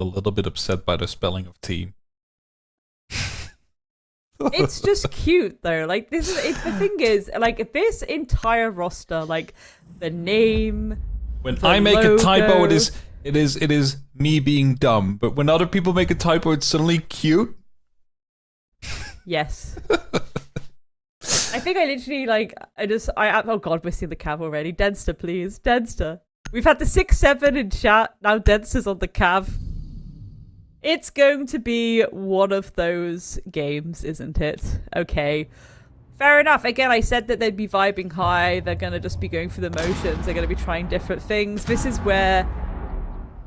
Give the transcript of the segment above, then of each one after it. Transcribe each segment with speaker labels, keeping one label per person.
Speaker 1: a little bit upset by the spelling of team.
Speaker 2: It's just cute though. Like this is the thing is like this entire roster, like the name.
Speaker 1: When
Speaker 2: the
Speaker 1: I make a typo,
Speaker 2: logo.
Speaker 1: it is me being dumb. But when other people make a typo, it's suddenly cute.
Speaker 2: Yes. I think I literally like oh god, we're seeing the cav already. Denster, please. Denster. We've had the 6-7 in chat, now Denster's on the cav. It's going to be one of those games, isn't it? Okay. Fair enough. Again, I said that they'd be vibing high, they're gonna just be going through the motions, they're gonna be trying different things. This is where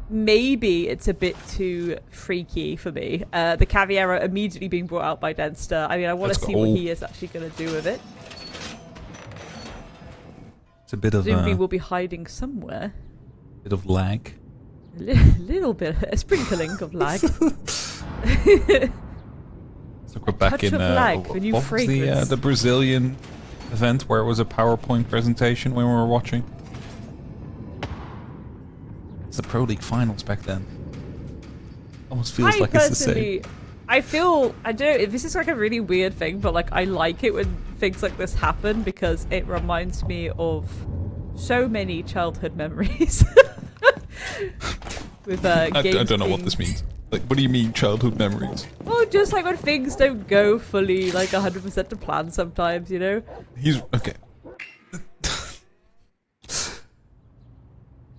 Speaker 2: maybe it's a bit too freaky for me. The Caviera immediately being brought out by Denster. I mean, I want to see what he is actually going to do with it.
Speaker 1: It's a bit of
Speaker 2: Presumably we'll be hiding somewhere.
Speaker 1: bit of lag.
Speaker 2: A little bit, a sprinkling of lag.
Speaker 1: So we're back
Speaker 2: touch
Speaker 1: in
Speaker 2: of lag, the new
Speaker 1: what was
Speaker 2: fragrance.
Speaker 1: the Brazilian event where it was a PowerPoint presentation when we were watching? It's the Pro League finals back then. Almost feels like it's the same.
Speaker 2: I feel, I don't know, this is like a really weird thing, but like I like it when things like this happen because it reminds me of so many childhood memories. With
Speaker 1: I don't know what this means. Like, what do you mean childhood memories?
Speaker 2: Well, just like when things don't go fully like 100% to plan sometimes, you know?
Speaker 1: He's okay.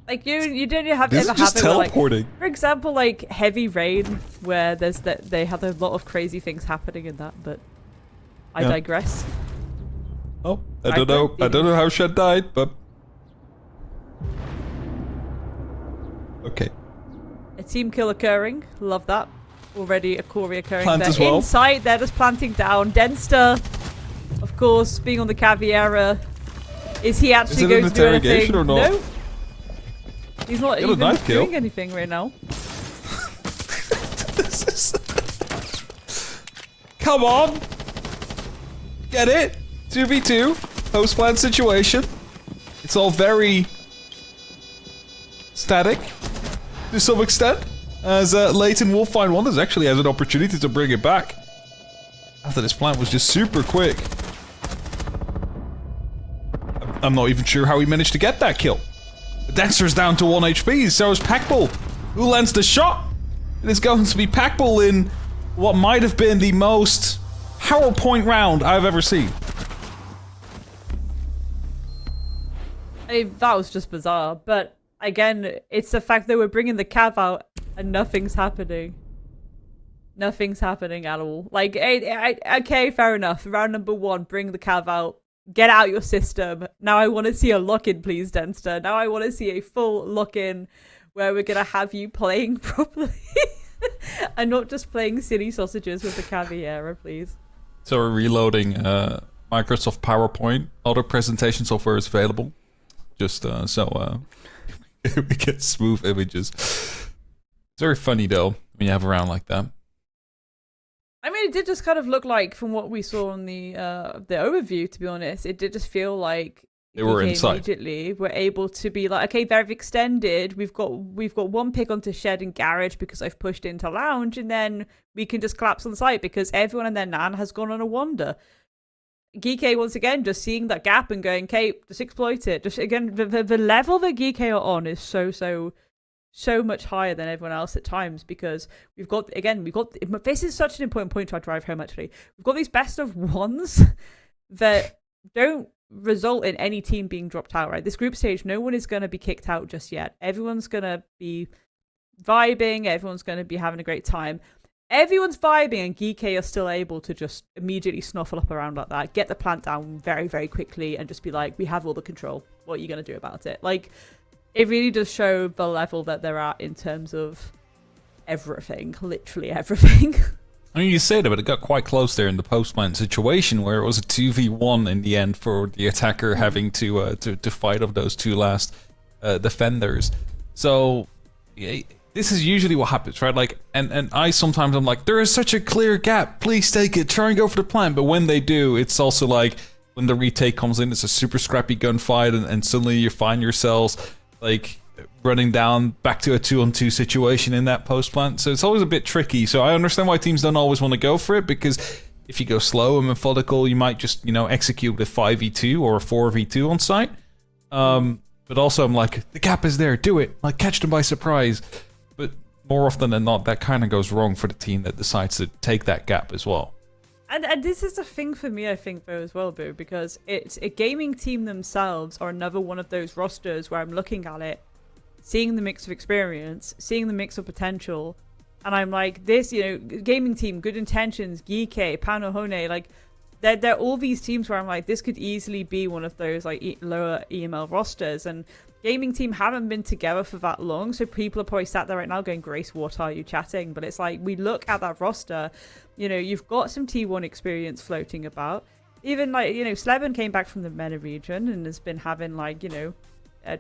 Speaker 2: Like you don't have
Speaker 1: This
Speaker 2: ever
Speaker 1: is just
Speaker 2: have it where, like,
Speaker 1: teleporting.
Speaker 2: for example, like heavy rain, where they have a lot of crazy things happening in that. But I digress.
Speaker 1: Oh, I don't know. I don't know how Shed died, but okay.
Speaker 2: A team kill occurring. Love that. Already a core reoccurring.
Speaker 1: Plant
Speaker 2: They're
Speaker 1: as well.
Speaker 2: inside. They're just planting down. Denster, of course, being on the Caviera. Is he actually
Speaker 1: Is it
Speaker 2: going
Speaker 1: an
Speaker 2: to do anything?
Speaker 1: interrogation or not?
Speaker 2: No. He's not
Speaker 1: Got a
Speaker 2: even
Speaker 1: knife kill.
Speaker 2: doing anything right now.
Speaker 1: Come on! Get it? 2v2. Post-plant situation. It's all very static to some extent. As Leighton will find one that actually has an opportunity to bring it back. After this plant was just super quick. I'm not even sure how he managed to get that kill. Dexter's down to 1 HP, so is Packbull. Who lands the shot? It is going to be Packbull in what might have been the most PowerPoint round I've ever seen.
Speaker 2: That was just bizarre. But again, it's the fact that we're bringing the cav out and nothing's happening. Nothing's happening at all. Like, okay, fair enough. Round number 1, bring the cav out. Get out your system. Now I want to see a lock-in, please, Denster. Now I want to see a full lock-in where we're going to have you playing properly. And not just playing silly sausages with the Caviera, please.
Speaker 1: So we're reloading Microsoft PowerPoint. Other presentation software is available. Just so we get smooth images. It's very funny though when you have a round like that.
Speaker 2: I mean, it did just kind of look like, from what we saw on the overview, to be honest, it did just feel like
Speaker 1: They were
Speaker 2: DK
Speaker 1: inside.
Speaker 2: Immediately, we're able to be like, okay, they've extended. We've got one pick onto Shed and Garage because I've pushed into Lounge, and then we can just collapse on site because everyone and their nan has gone on a wander. Geeky once again just seeing that gap and going, okay, just exploit it. Just again, the level that Geeky are on is so much higher than everyone else at times, because we've got this is such an important point to drive home. Actually, we've got these best of ones that don't result in any team being dropped out. Right, this group stage, no one is going to be kicked out just yet. Everyone's going to be vibing. Everyone's going to be having a great time. Everyone's vibing, and Geeky are still able to just immediately snuffle up around like that, get the plant down very, very quickly, and just be like, we have all the control. What are you going to do about it? Like, it really does show the level that they're at in terms of everything, literally everything.
Speaker 1: I mean, you say that, but it got quite close there in the post-plant situation where it was a 2v1 in the end for the attacker having to fight off those two last defenders. So yeah, this is usually what happens, right? Like, and I sometimes I'm like, there is such a clear gap. Please take it. Try and go for the plant. But when they do, it's also like when the retake comes in, it's a super scrappy gunfight, and suddenly you find yourselves like running down back to a 2-on-2 situation in that post plant. So it's always a bit tricky. So I understand why teams don't always want to go for it, because if you go slow and methodical, you might just, execute a 5v2 or a 4v2 on site. But also I'm like, the gap is there, do it. Like, catch them by surprise. But more often than not, that kind of goes wrong for the team that decides to take that gap as well.
Speaker 2: And this is a thing for me, I think, though, as well, Boo, because it's a gaming team themselves are another one of those rosters where I'm looking at it, seeing the mix of experience, seeing the mix of potential, and I'm like, this, gaming team, good intentions, Geeke, Panohone, like, they're all these teams where I'm like, this could easily be one of those, like, lower EML rosters, and gaming team haven't been together for that long, so people are probably sat there right now going, Grace, what are you chatting? But it's like, we look at that roster, you've got some T1 experience floating about. Even like, Sleben came back from the MENA region and has been having like,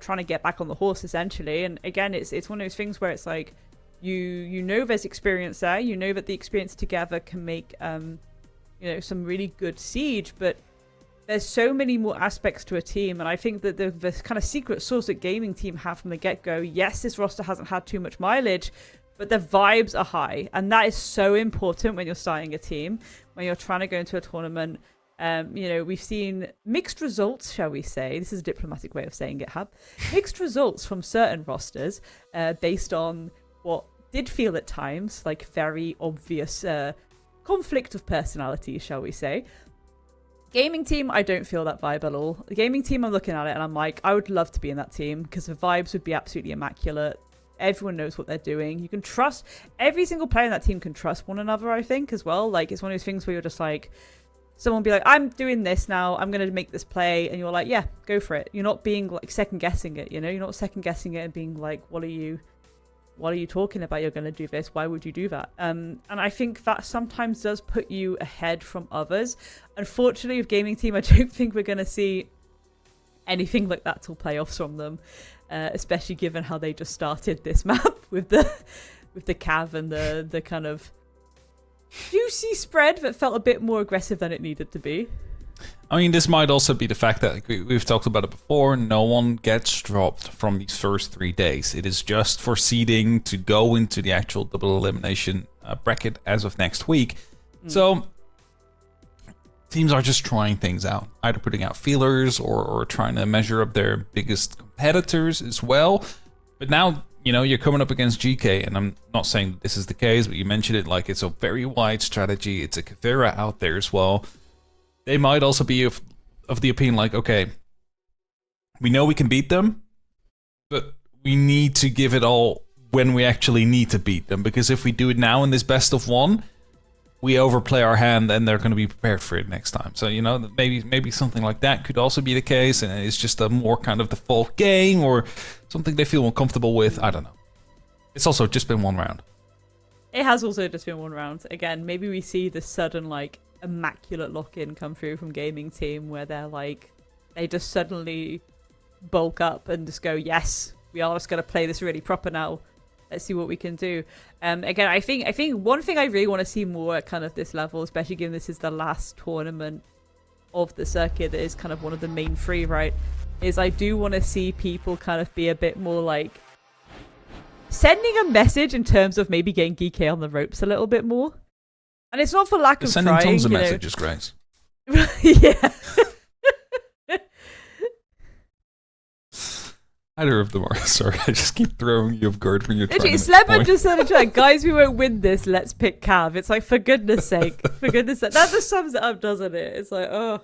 Speaker 2: trying to get back on the horse essentially. And again, it's one of those things where it's like, you know there's experience there, you know that the experience together can make, some really good siege, but there's so many more aspects to a team, and I think that the kind of secret sauce that gaming team have from the get-go, yes, this roster hasn't had too much mileage, but the vibes are high, and that is so important when you're starting a team, when you're trying to go into a tournament. We've seen mixed results, shall we say. This is a diplomatic way of saying it, Hab. Mixed results from certain rosters based on what did feel at times like very obvious conflict of personalities, shall we say. Gaming team, I don't feel that vibe at all. The gaming team, I'm looking at it and I'm like, I would love to be in that team because the vibes would be absolutely immaculate. Everyone knows what they're doing. You can trust, every single player in that team can trust one another, I think, as well. Like, it's one of those things where you're just like, someone will be like, I'm doing this now, I'm going to make this play. And you're like, yeah, go for it. You're not being like second guessing it, You're not second guessing it and being like, what are you talking about? You're going to do this. Why would you do that? And I think that sometimes does put you ahead from others. Unfortunately, with gaming team, I don't think we're going to see anything like that till playoffs from them, especially given how they just started this map with the cav and the kind of juicy spread that felt a bit more aggressive than it needed to be.
Speaker 1: I mean, this might also be the fact that we've talked about it before. No one gets dropped from these first 3 days. It is just for seeding to go into the actual double elimination bracket as of next week. So teams are just trying things out, either putting out feelers or trying to measure up their biggest competitors as well. But now, you're coming up against GK, and I'm not saying this is the case, but you mentioned it like it's a very wide strategy. It's a Kavira out there as well. They might also be of the opinion like, okay, we know we can beat them, but we need to give it all when we actually need to beat them. Because if we do it now in this best of one, we overplay our hand and they're going to be prepared for it next time. So, maybe something like that could also be the case, and it's just a more kind of default game or something they feel more comfortable with. I don't know. It's also just been one round.
Speaker 2: It has also just been one round. Again, maybe we see the sudden, like, immaculate lock-in come through from gaming team where they're like, they just suddenly bulk up and just go, yes, we are just going to play this really proper now. Let's see what we can do. Again, I think one thing I really want to see more at kind of this level, especially given this is the last tournament of the circuit that is kind of one of the main three, right, is I do want to see people kind of be a bit more like sending a message in terms of maybe getting Geeke on the ropes a little bit more. And it's not for lack of
Speaker 1: sending
Speaker 2: trying.
Speaker 1: Sending tons of messages, Grace.
Speaker 2: Yeah.
Speaker 1: Either of them are. Sorry, I just keep throwing you off guard when you're trying to
Speaker 2: Sleben just said in chat, guys, we won't win this, let's pick Cav. It's like, for goodness sake. For goodness sake. That just sums it up, doesn't it? It's like, oh.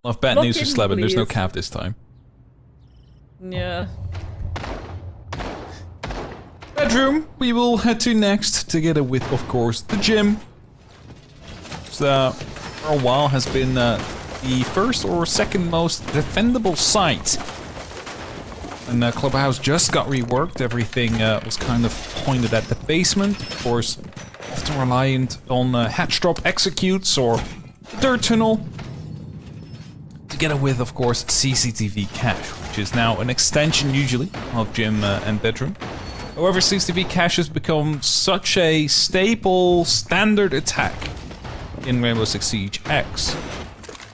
Speaker 1: Well, I've bad news for Sleben. There's no Cav this time.
Speaker 2: Yeah.
Speaker 1: Bedroom, we will head to next, together with, of course, the gym. So, for a while has been the first or second most defendable site. And Clubhouse just got reworked. Everything was kind of pointed at the basement. Of course, often reliant on hatch drop executes or dirt tunnel. Together with, of course, CCTV cache, which is now an extension usually of gym and bedroom. However, CCTV cache has become such a staple, standard attack in Rainbow Six Siege X,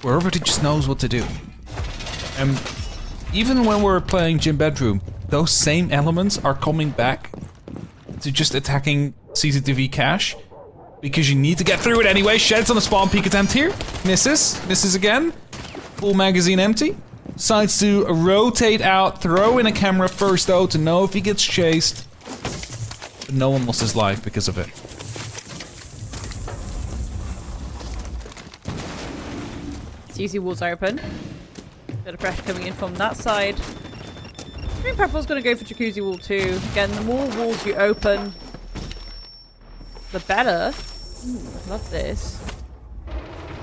Speaker 1: where everybody just knows what to do. And even when we're playing gym bedroom, those same elements are coming back to just attacking CCTV cache. Because you need to get through it anyway. Shed's on a spawn peek attempt here. Misses again. Full magazine empty. Decides to rotate out, throw in a camera first though to know if he gets chased. But no one lost his life because of it.
Speaker 2: CC wall's open. Bit of pressure coming in from that side. Green Purple's gonna go for Jacuzzi wall too. Again, the more walls you open, the better. Ooh, I love this.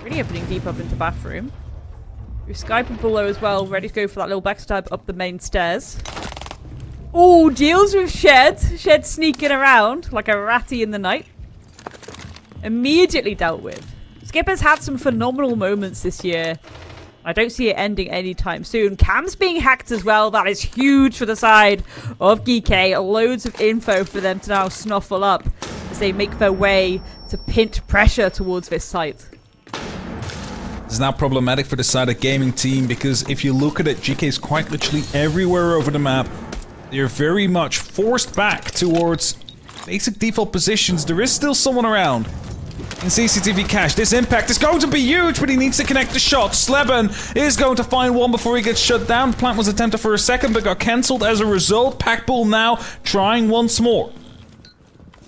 Speaker 2: Really opening deep up into bathroom. You're Skype below as well, ready to go for that little backstab up the main stairs. Oh, deals with Shed. Shed sneaking around like a ratty in the night. Immediately dealt with. Skipper's had some phenomenal moments this year. I don't see it ending anytime soon. Cam's being hacked as well. That is huge for the side of GK. Loads of info for them to now snuffle up as they make their way to pint pressure towards this site.
Speaker 1: It's now problematic for the side of gaming team because if you look at it, GK is quite literally everywhere over the map. They're very much forced back towards basic default positions. There is still someone around. In CCTV cache, this impact is going to be huge, but he needs to connect the shot. Sleben is going to find one before he gets shut down. The plant was attempted for a second, but got cancelled as a result. Packbull now trying once more.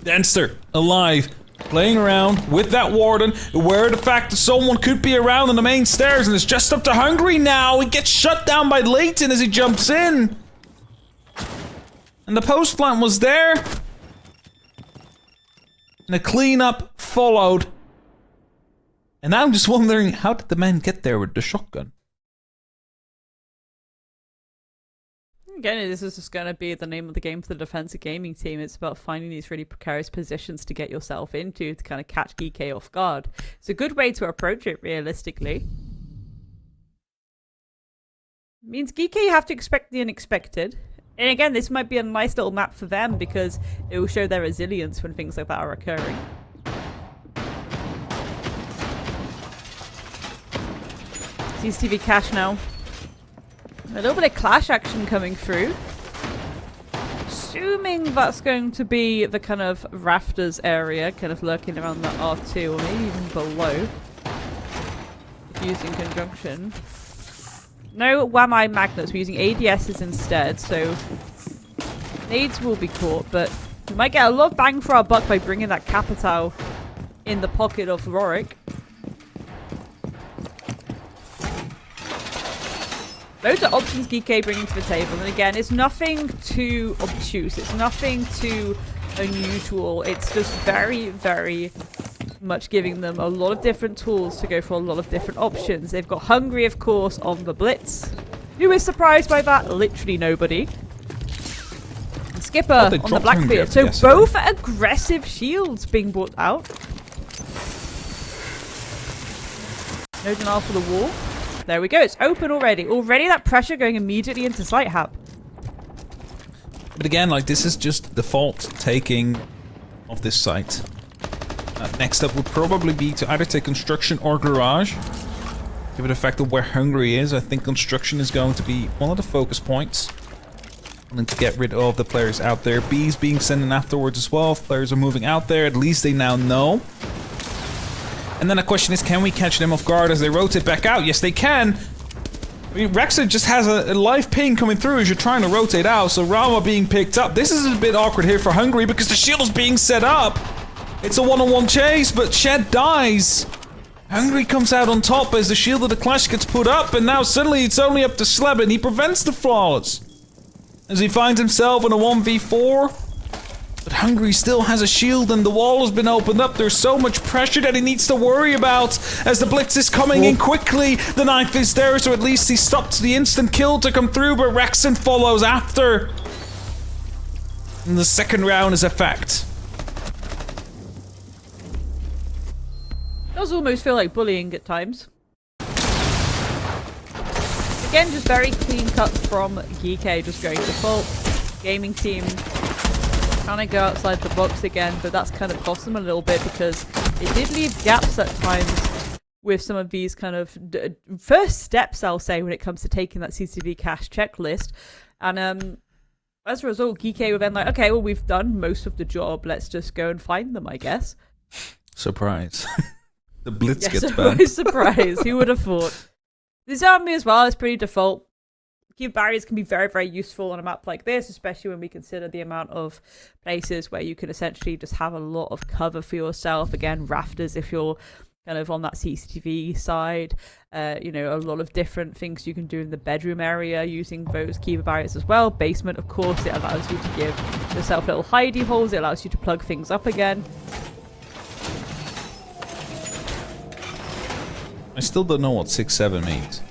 Speaker 1: Denster, alive, playing around with that warden, aware of the fact that someone could be around on the main stairs, and it's just up to Hungry now. He gets shut down by Leighton as he jumps in. And the post plant was there. And a cleanup followed. And I'm just wondering, how did the man get there with the shotgun?
Speaker 2: Again, this is just going to be the name of the game for the defensive gaming team. It's about finding these really precarious positions to get yourself into to kind of catch GK off guard. It's a good way to approach it, realistically. It means GK have to expect the unexpected. And again, this might be a nice little map for them because it will show their resilience when things like that are occurring. CCTV cache now. A little bit of clash action coming through. Assuming that's going to be the kind of rafters area, kind of lurking around the R2 or maybe even below. If used in conjunction. No Wamai Magnets, we're using ADSs instead, so nades will be caught, but we might get a lot of bang for our buck by bringing that Capitao in the pocket of Rorik. Loads of options GK bringing to the table, and again, it's nothing too obtuse, it's nothing too unusual, it's just very, very much giving them a lot of different tools to go for a lot of different options. They've got Hungry, of course, on the Blitz. Who is surprised by that? Literally nobody. And Skipper on the Blackbeard. So both aggressive shields being brought out. No denial for the wall. There we go. It's open already. Already that pressure going immediately into Site Hab.
Speaker 1: But again, like, this is just default taking of this site. Next up would probably be to either take construction or garage. Given the fact of where Hungry is, I think construction is going to be one of the focus points. And to get rid of the players out there. B's being sent in afterwards as well. If players are moving out there, at least they now know. And then the question is, can we catch them off guard as they rotate back out? Yes, they can. I mean, Rexer just has a live ping coming through as you're trying to rotate out. So Rama being picked up. This is a bit awkward here for Hungry because the shield is being set up. It's a one-on-one chase, but Shed dies. Hungry comes out on top as the shield of the Clash gets put up, and now suddenly it's only up to Sleben. He prevents the flawless as he finds himself in a 1v4. But Hungry still has a shield and the wall has been opened up. There's so much pressure that he needs to worry about as the Blitz is coming in quickly. The knife is there, so at least he stops the instant kill to come through, but Rexon follows after. And the second round is a fact.
Speaker 2: Does almost feel like bullying at times. Again, just very clean cut from GK, just going default. Gaming team trying to go outside the box again, but that's kind of cost them a little bit because it did leave gaps at times with some of these kind of first steps, I'll say, when it comes to taking that CCTV cache checklist. And As a result, Geeky were then like, okay, well, we've done most of the job. Let's just go and find them, I guess.
Speaker 1: Surprise. The Blitz
Speaker 2: Yeah,
Speaker 1: gets
Speaker 2: so
Speaker 1: banned.
Speaker 2: surprise. Who would have thought? The zombie as well is pretty default. Cube barriers can be very, very useful on a map like this, especially when we consider the amount of places where you can essentially just have a lot of cover for yourself. Again, rafters if you're kind of on that CCTV side. You know, a lot of different things you can do in the bedroom area using those Kiva barriers as well. Basement, of course, it allows you to give yourself little hidey holes. It allows you to plug things up again.
Speaker 1: I still don't know what 6-7 means.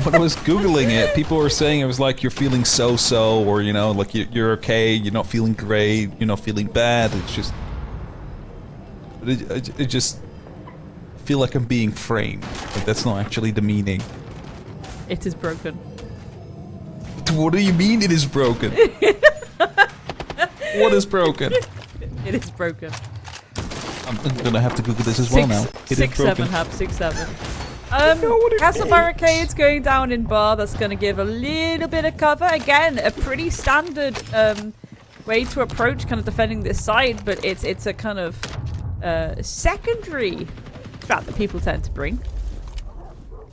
Speaker 1: When I was Googling it, people were saying it was like you're feeling so-so, or, you know, like you're okay, you're not feeling great, you're not feeling bad. It's just... It just... I feel like I'm being framed. Like, that's not actually the meaning.
Speaker 2: It is broken.
Speaker 1: What do you mean it is broken? What is broken?
Speaker 2: It is broken.
Speaker 1: I'm gonna have to Google this as well now. It is broken.
Speaker 2: 6-7 hub, 6-7. Castle barricades going down in bar. That's going to give a little bit of cover. Again, a pretty standard way to approach kind of defending this side, but it's a kind of secondary strat that people tend to bring.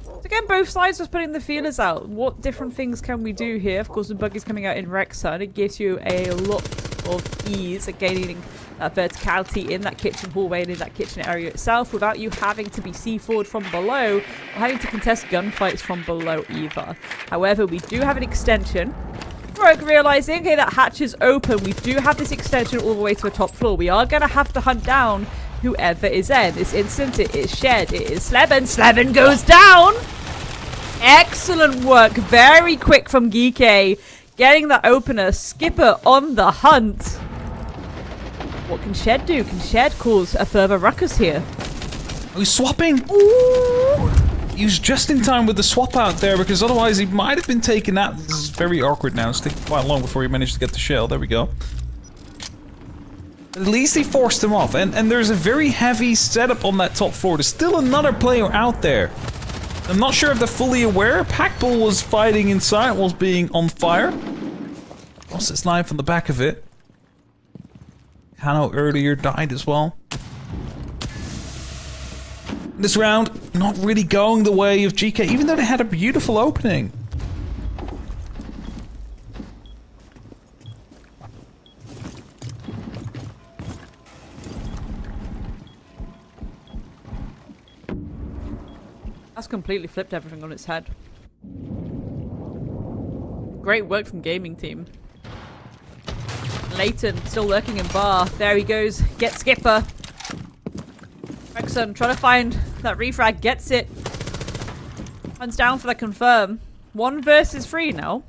Speaker 2: So again, both sides just putting the feelers out. What different things can we do here? Of course, the buggy's coming out in Rexon. It gives you a lot of ease at gaining verticality in that kitchen hallway and in that kitchen area itself without you having to be C4'd from below or having to contest gunfights from below either. However, we do have an extension. Rogue realizing, okay, that hatch is open. We do have this extension all the way to the top floor. We are going to have to hunt down whoever is there. In this instance, it is Shed. It is Sleben. Sleben goes down! Excellent work. Very quick from Geeky. Getting that opener. Skipper on the hunt. What can Shed do? Can Shed cause a further ruckus here?
Speaker 1: Oh, he's swapping!
Speaker 2: Ooh!
Speaker 1: He was just in time with the swap out there, because otherwise he might have been taken out. This is very awkward now. It's taking quite long before he managed to get the shell. There we go. At least he forced him off. And there's a very heavy setup on that top floor. There's still another player out there. I'm not sure if they're fully aware. Packbull was fighting inside whilst being on fire. Lost his life on the back of it. Hano earlier died as well. This round, not really going the way of GK, even though they had a beautiful opening.
Speaker 2: That's completely flipped everything on its head. Great work from gaming team. Leighton still lurking in bar. There he goes. Get Skipper. Rexon trying to find that refrag. Gets it. Runs down for the confirm. 1 versus 3 now.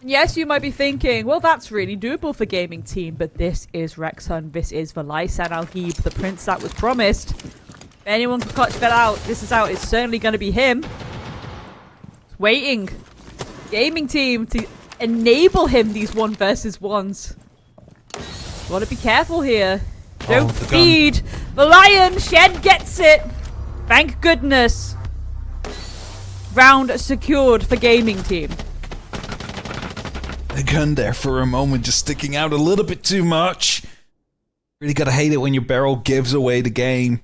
Speaker 2: Yes, you might be thinking, well, that's really doable for gaming team, but this is Rexon. This is the Lysan Al-Ghib, the prince that was promised. If anyone can clutch that out, this is out. It's certainly going to be him. Waiting. Gaming team to enable him these 1 versus 1s. Gotta be careful here. Don't feed the lion. Shed gets it. Thank goodness. Round secured for gaming team.
Speaker 1: The gun there for a moment, just sticking out a little bit too much. Really gotta hate it when your barrel gives away the game.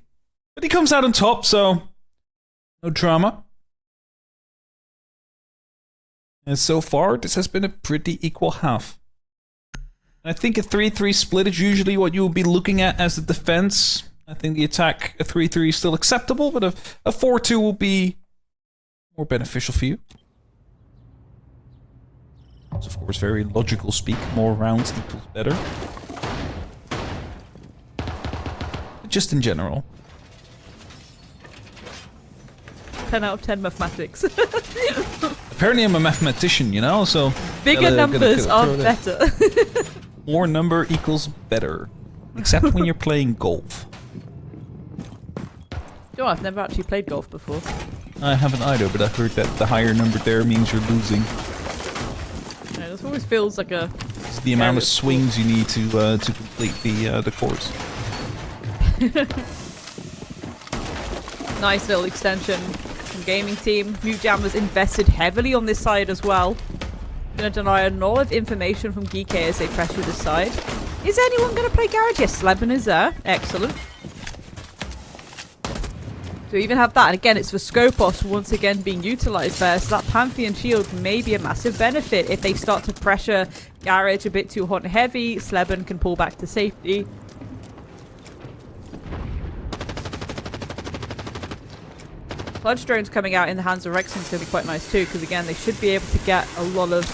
Speaker 1: But he comes out on top, so no drama. And so far, this has been a pretty equal half. I think a 3-3 split is usually what you would be looking at as the defense. I think the attack, a 3-3 is still acceptable, but a 4-2 will be more beneficial for you. It's of course very logical speak, more rounds equals better. But just in general.
Speaker 2: 10 out of 10 mathematics.
Speaker 1: Apparently I'm a mathematician, you know, so...
Speaker 2: Bigger numbers are better.
Speaker 1: More number equals better. Except when you're playing golf.
Speaker 2: Oh, I've never actually played golf before.
Speaker 1: I haven't either, but I've heard that the higher number there means you're losing.
Speaker 2: Yeah, this always feels like a...
Speaker 1: It's the amount of swings you need to complete the course.
Speaker 2: Nice little extension from from Gaming Team. Mute Jammers invested heavily on this side as well. Gonna deny a lot of information from GK as they pressure this side. Is anyone gonna play Garage? Yes, Sleben is there. Excellent. So we even have that, and again, it's for Skopos once again being utilized there. So that Pantheon shield may be a massive benefit if they start to pressure Garage a bit too hot and heavy. Sleben can pull back to safety. Sludge drones coming out in the hands of Rexon is going to be quite nice too, because again, they should be able to get a lot of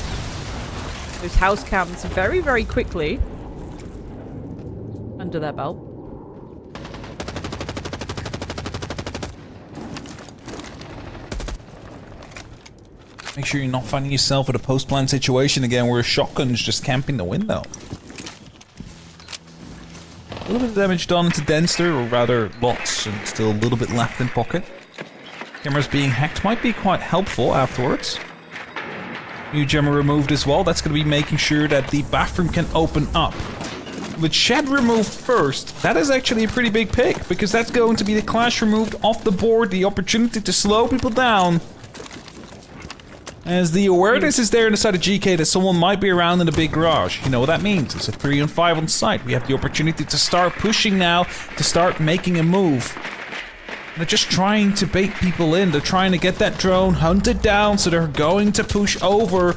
Speaker 2: those house cams very, very quickly under their belt.
Speaker 1: Make sure you're not finding yourself at a post-plant situation again where a shotgun's just camping the window. A little bit of damage done to Denster, or rather lots, and still a little bit left in pocket. Cameras being hacked might be quite helpful afterwards. New gemma removed as well. That's going to be making sure that the bathroom can open up. With shed removed first, that is actually a pretty big pick, because that's going to be the clash removed off the board, the opportunity to slow people down. As the awareness is there on the side of GK that someone might be around in the big garage. You know what that means. It's a 3 on 5 on site. We have the opportunity to start pushing now, to start making a move. They're just trying to bait people in. They're trying to get that drone hunted down, so they're going to push over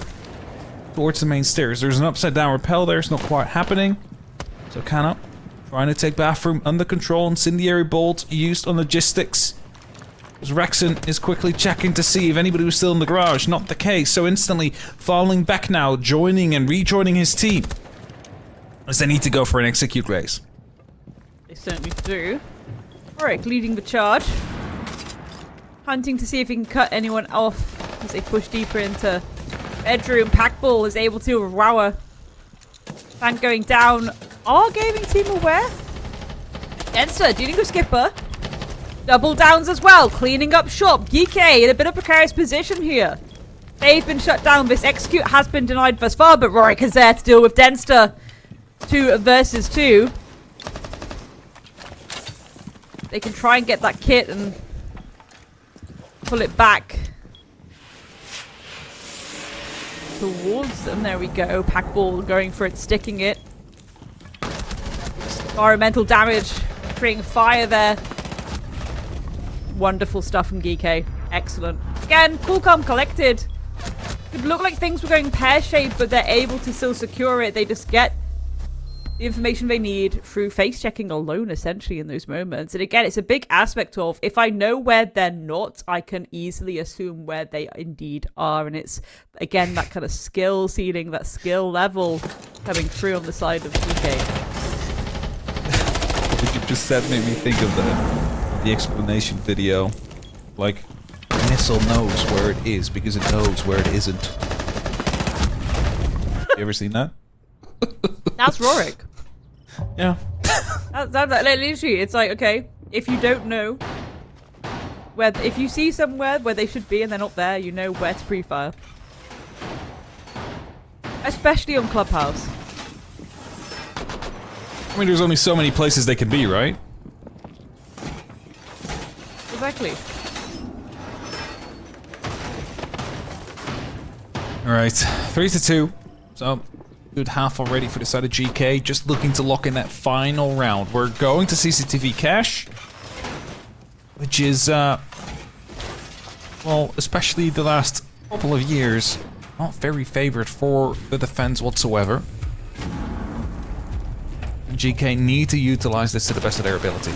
Speaker 1: towards the main stairs. There's an upside down rappel there. It's not quite happening. So Canna trying to take bathroom under control. Incendiary bolt used on logistics. As Rexon is quickly checking to see if anybody was still in the garage. Not the case. So instantly falling back now, joining and rejoining his team. As they need to go for an execute race.
Speaker 2: They certainly do. Alright, leading the charge. Hunting to see if he can cut anyone off as they push deeper into bedroom. Packball is able to rower. Tank going down. Are Gaming Team aware? Denster dealing with Skipper. Double downs as well. Cleaning up shop. GK in a bit of a precarious position here. They've been shut down. This execute has been denied thus far, but Rorik is there to deal with Denster. 2 versus 2. They can try and get that kit and pull it back towards them. There we go. Packball going for it, sticking it. Environmental damage, creating fire there. Wonderful stuff from GK. Excellent. Again, cool, calm, collected. It looked like things were going pear-shaped, but they're able to still secure it. They just get the information they need through face checking alone, essentially, in those moments. And again, it's a big aspect of, if I know where they're not, I can easily assume where they indeed are. And it's, again, that kind of skill ceiling, that skill level coming through on the side of GK.
Speaker 1: What you just said made me think of the explanation video. Like, missile knows where it is because it knows where it isn't. You ever seen that?
Speaker 2: That's Rorik.
Speaker 1: Yeah.
Speaker 2: That's literally, it's like, okay, if you don't know where, if you see somewhere where they should be and they're not there, you know where to pre-fire. Especially on Clubhouse.
Speaker 1: I mean, there's only so many places they could be, right?
Speaker 2: Exactly.
Speaker 1: Alright, 3-2. So, good half already for the side of GK. Just looking to lock in that final round. We're going to CCTV cash. Which is, well, especially the last couple of years, not very favored for the defense whatsoever. And GK need to utilize this to the best of their ability.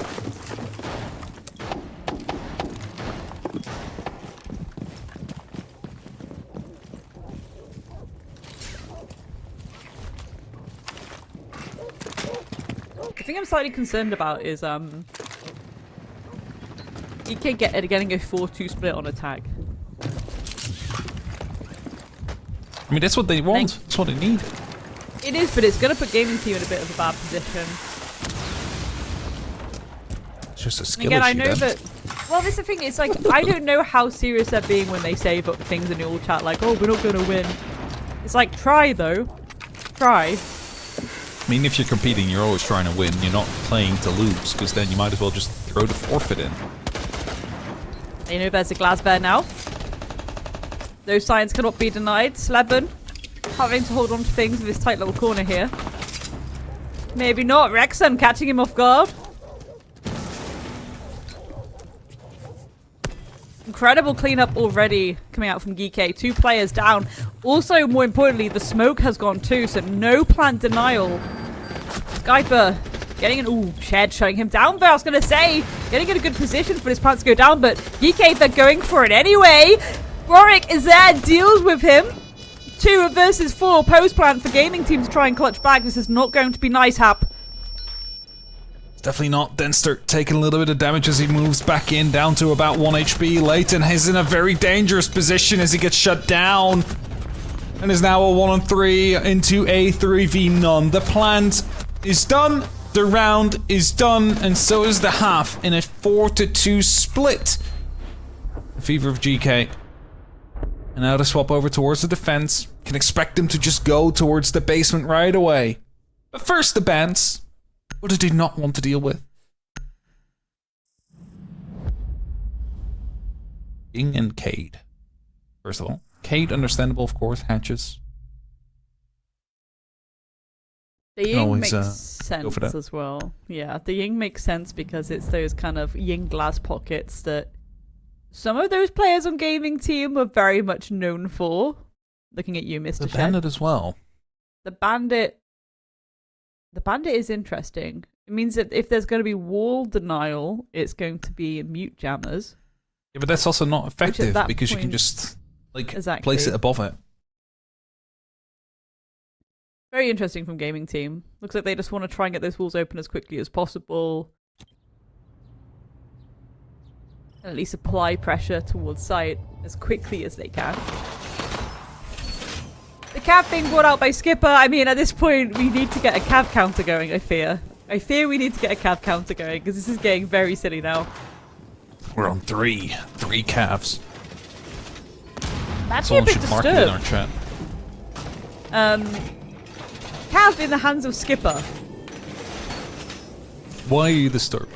Speaker 2: The thing I'm slightly concerned about is EK getting a 4-2 split on attack.
Speaker 1: I mean, that's what they want. That's what they need.
Speaker 2: It is, but it's going to put Gaming Team in a bit of a bad position.
Speaker 1: It's just a skill
Speaker 2: Again,
Speaker 1: issue
Speaker 2: I know
Speaker 1: then.
Speaker 2: that. Well, this is the thing. It's like, I don't know how serious they're being when they say things in the all chat like, "Oh, we're not going to win." It's like, try though. Try.
Speaker 1: I mean, if you're competing, you're always trying to win. You're not playing to lose, because then you might as well just throw the forfeit in.
Speaker 2: They know there's a glass bear now. Those signs cannot be denied. Sleben having to hold on to things with his tight little corner here. Maybe not. Rexon catching him off guard. Incredible cleanup already coming out from GK. 2 players down. Also, more importantly, the smoke has gone too, so no plant denial. Skyper getting an... Ooh, Shed shutting him down there, I was going to say. Getting in a good position for his plants to go down, but GK, they're going for it anyway. Rorik is there, deals with him. 2 versus 4 post plan for gaming team to try and clutch back. This is not going to be nice, Hap.
Speaker 1: It's definitely not. Denster taking a little bit of damage as he moves back in, down to about 1 HP. Leighton is in a very dangerous position as he gets shut down. And is now a 1-on-3 into a 3v none. The plant is done. The round is done. And so is the half in a 4-2 split. The Fever of GK. And now to swap over towards the defense. Can expect them to just go towards the basement right away. But first the bans. What did he not want to deal with? Ying and Cade. First of all. Cade, understandable, of course, hatches.
Speaker 2: The Ying
Speaker 1: always,
Speaker 2: makes sense as well. Yeah, the Ying makes sense because it's those kind of Ying glass pockets that some of those players on gaming team were very much known for. Looking at you, Mr.
Speaker 1: The
Speaker 2: Shed.
Speaker 1: Bandit as well.
Speaker 2: The Bandit is interesting. It means that if there's going to be wall denial, it's going to be mute jammers.
Speaker 1: Yeah, but that's also not effective because you can
Speaker 2: point-
Speaker 1: just
Speaker 2: Exactly.
Speaker 1: place it above it.
Speaker 2: Very interesting from gaming team. Looks like they just want to try and get those walls open as quickly as possible. And at least apply pressure towards site as quickly as they can. The cav being brought out by Skipper. I mean, at this point, we need to get a cav counter going, I fear. I fear we need to get a cav counter going because this is getting very silly now.
Speaker 1: We're on 3 calves.
Speaker 2: Actually a
Speaker 1: Someone
Speaker 2: bit
Speaker 1: should mark it in our
Speaker 2: disturbed.
Speaker 1: chat.
Speaker 2: Cav in the hands of Skipper.
Speaker 1: Why are you disturbed?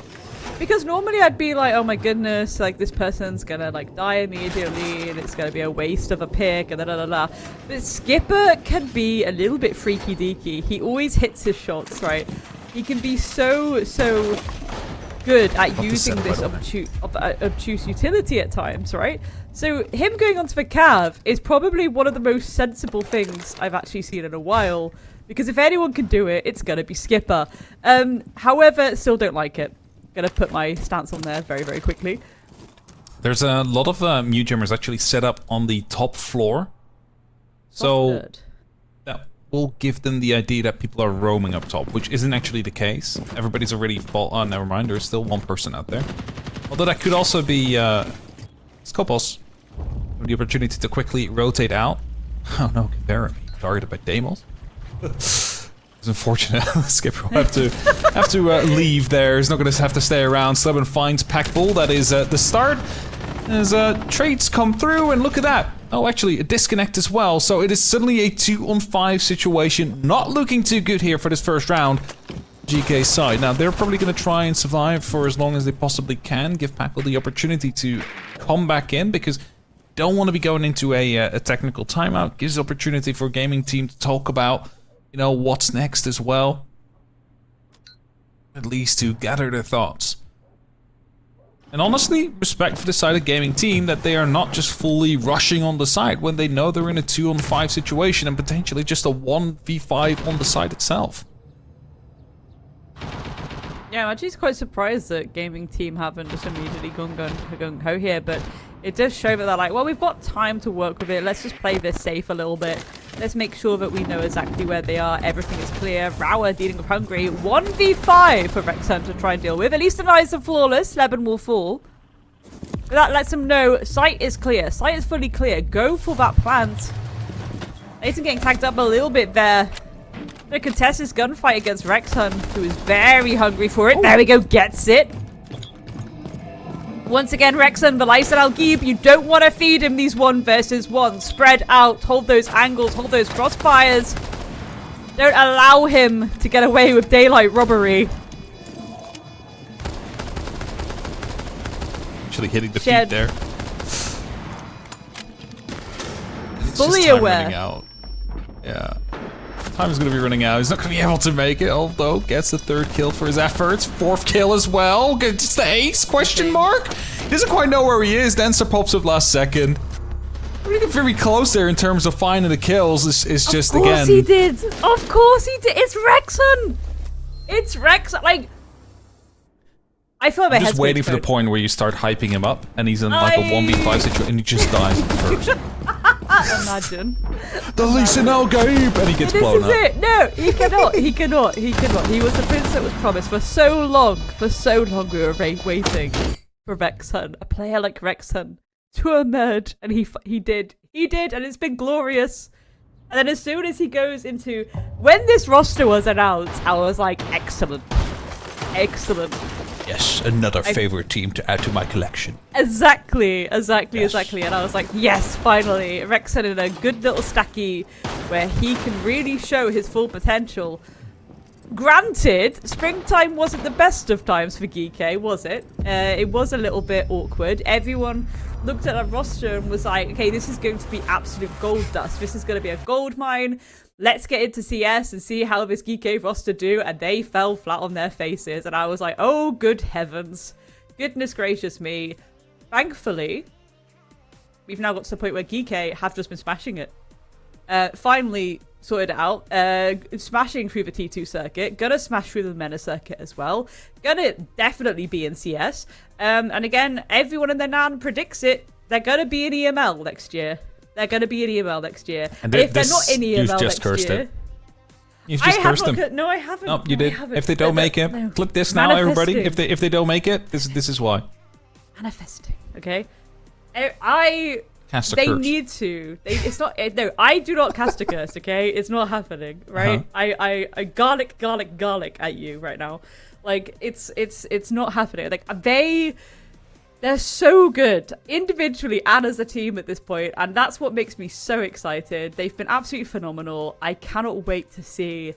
Speaker 2: Because normally I'd be like, oh my goodness, like this person's gonna like die immediately and it's gonna be a waste of a pick and da da da da. But Skipper can be a little bit freaky deaky. He always hits his shots, right? He can be so good at using this obtuse utility at times, right? So him going onto the Cav is probably one of the most sensible things I've actually seen in a while. Because if anyone can do it, it's gonna be Skipper. However, still don't like it. Gonna put my stance on there very, very quickly.
Speaker 1: There's a lot of mute jammers actually set up on the top floor. So that will give them the idea that people are roaming up top, which isn't actually the case. Everybody's already oh, never mind, there's still one person out there. Although that could also be Skopos. With the opportunity to quickly rotate out. Oh no, Kavera targeted by Deimos. It's unfortunate. Skipper will have to leave there. He's not going to have to stay around. Sleben finds Pack Bull. That is the start. As trades come through, and look at that. Oh, actually, a disconnect as well. So it is suddenly a 2-on-5 situation. Not looking too good here for this first round. GK side. Now, they're probably going to try and survive for as long as they possibly can. Give Pack Bull the opportunity to come back in because don't want to be going into a technical timeout. Gives the opportunity for a gaming team to talk about, you know, what's next as well. At least to gather their thoughts. And honestly, respect for the side of gaming team that they are not just fully rushing on the side when they know they're in a 2-on-5 situation and potentially just a 1v5 on the side itself.
Speaker 2: Yeah, I'm actually quite surprised that gaming team haven't just immediately gone gung-ho here, but it does show that they're like, well, we've got time to work with it. Let's just play this safe a little bit. Let's make sure that we know exactly where they are. Everything is clear. Rauer dealing with Hungry. 1v5 for Rexon to try and deal with. At least denies the flawless. Sleben will fall. But that lets them know sight is clear. Sight is fully clear. Go for that plant. Nathan getting tagged up a little bit there. The contested gunfight against Rexon, who is very hungry for it. There we go, gets it. Once again, Rexon, the Lysan Al-Gib, you don't want to feed him these 1 versus 1. Spread out, hold those angles, hold those crossfires. Don't allow him to get away with daylight robbery.
Speaker 1: actually hitting the
Speaker 2: Shed.
Speaker 1: feet there. It's
Speaker 2: Fully
Speaker 1: just time
Speaker 2: aware.
Speaker 1: running out. Yeah. Time is going to be running out. He's not going to be able to make it, although gets the 3rd kill for his efforts. 4th kill as well. Gets the ace, question mark. He doesn't quite know where he is. Denser pops up last second. Really very close there in terms of finding the kills. It's just, again...
Speaker 2: Of course he did! Of course he did! It's Rexon! It's Rexon! Like... I feel my
Speaker 1: I'm
Speaker 2: head's
Speaker 1: just waiting for the
Speaker 2: explode.
Speaker 1: point where you start hyping him up, and he's in like a 1v5 situation, and he just dies first.
Speaker 2: Imagine.
Speaker 1: The Lee Sin game! And he gets
Speaker 2: This
Speaker 1: blown
Speaker 2: is
Speaker 1: up.
Speaker 2: it! No! He cannot! He cannot! He cannot! He was the prince that was promised for so long! For so long we were waiting for Rexon. A player like Rexon to emerge, and he did. He did, and it's been glorious. And then as soon as he goes into... When this roster was announced, I was like, excellent. Excellent.
Speaker 1: Yes, another favorite team to add to my collection.
Speaker 2: Exactly.
Speaker 1: Yes.
Speaker 2: And I was like, yes, finally. Rexon in a good little stacky where he can really show his full potential. Granted, springtime wasn't the best of times for Geeky, was it? It was a little bit awkward. Everyone looked at our roster and was like, okay, this is going to be absolute gold dust. This is going to be a gold mine. Let's get into CS and see how this Geeky roster do. And they fell flat on their faces. And I was like, oh, good heavens. Goodness gracious me. Thankfully, we've now got to the point where Geeky have just been smashing it. Finally sorted it out. Smashing through the T2 circuit. Gonna smash through the MENA circuit as well. Gonna definitely be in CS. And again, everyone in their NAN predicts it. They're gonna be in EML next year. They're gonna be in EML next year.
Speaker 1: And
Speaker 2: if they're not in EML
Speaker 1: just
Speaker 2: next
Speaker 1: cursed
Speaker 2: year...
Speaker 1: it. You've just cursed them.
Speaker 2: No, I haven't.
Speaker 1: No, you
Speaker 2: No, I
Speaker 1: did.
Speaker 2: haven't.
Speaker 1: If they don't make it,
Speaker 2: No.
Speaker 1: click this now, everybody.
Speaker 2: Manifesting.
Speaker 1: If they don't make it, this is why.
Speaker 2: Manifesting, okay?
Speaker 1: Cast a
Speaker 2: They
Speaker 1: curse.
Speaker 2: need to. It's not. No, I do not cast a curse. Okay, it's not happening. Right? I garlic at you right now. Like it's not happening. Like they're so good individually and as a team at this point, and that's what makes me so excited. They've been absolutely phenomenal. I cannot wait to see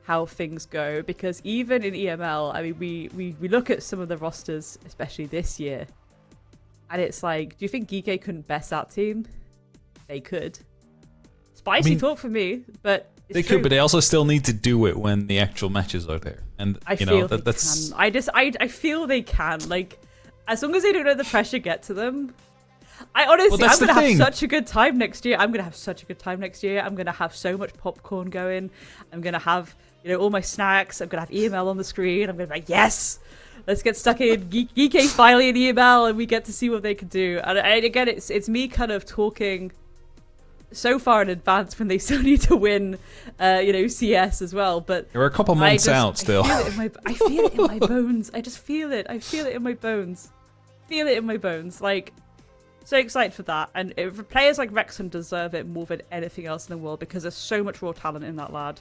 Speaker 2: how things go, because even in EML, I mean, we look at some of the rosters, especially this year. And it's like, do you think Geeky couldn't best that team? They could. Spicy talk for me, but it's
Speaker 1: They
Speaker 2: true.
Speaker 1: could, but they also still need to do it when the actual matches are there. And
Speaker 2: I
Speaker 1: you
Speaker 2: feel
Speaker 1: know
Speaker 2: they
Speaker 1: that's
Speaker 2: can. I feel they can. Like, as long as they don't let the pressure get to them. I honestly,
Speaker 1: that's
Speaker 2: I'm
Speaker 1: the
Speaker 2: gonna
Speaker 1: thing.
Speaker 2: have such a good time next year. I'm gonna have so much popcorn going. I'm gonna have, all my snacks. I'm gonna have EML on the screen. I'm gonna be like, yes. Let's get stuck in. Geeky finally in EML, and we get to see what they can do. And again, it's me kind of talking so far in advance when they still need to win, CS as well. But
Speaker 1: you're a couple months out still.
Speaker 2: I feel it in my bones. I just feel it. I feel it in my bones. Feel it in my bones. Like, so excited for that. And players like Rexon deserve it more than anything else in the world, because there's so much raw talent in that lad.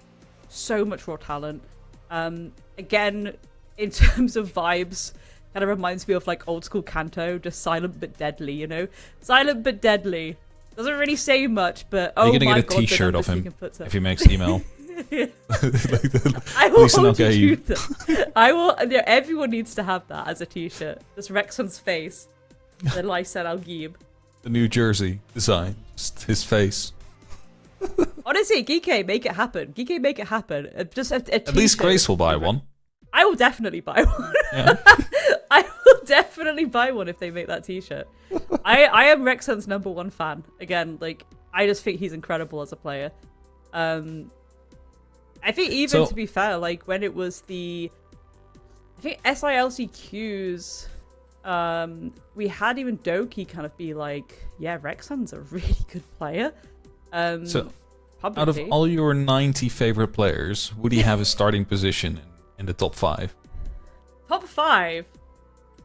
Speaker 2: So much raw talent. Again, in terms of vibes, kind of reminds me of like old school Kanto, just silent but deadly, Silent but deadly. Doesn't really say much, but oh my god.
Speaker 1: You're gonna get a t-shirt of him if he makes email.
Speaker 2: I will
Speaker 1: Listen,
Speaker 2: hold
Speaker 1: okay,
Speaker 2: you
Speaker 1: you.
Speaker 2: to that. I will. Everyone needs to have that as a t-shirt. Just Rexon's face. The Lysel Al-Gib.
Speaker 1: The New Jersey design, just his face.
Speaker 2: Honestly, Geeky, make it happen. Geeky, make it happen. Just a t-shirt.
Speaker 1: At least Grace will buy one.
Speaker 2: I will definitely buy one.
Speaker 1: Yeah.
Speaker 2: I will definitely buy one if they make that t-shirt. I am Rexon's #1 fan. Again, like, I just think he's incredible as a player. I think even to be fair, like when it was I think SILCQs, we had even Doki kind of be like, yeah, Rexon's a really good player.
Speaker 1: So,
Speaker 2: publicly.
Speaker 1: out of all your 90 favorite players, would he have a starting position in the top 5?
Speaker 2: Top 5?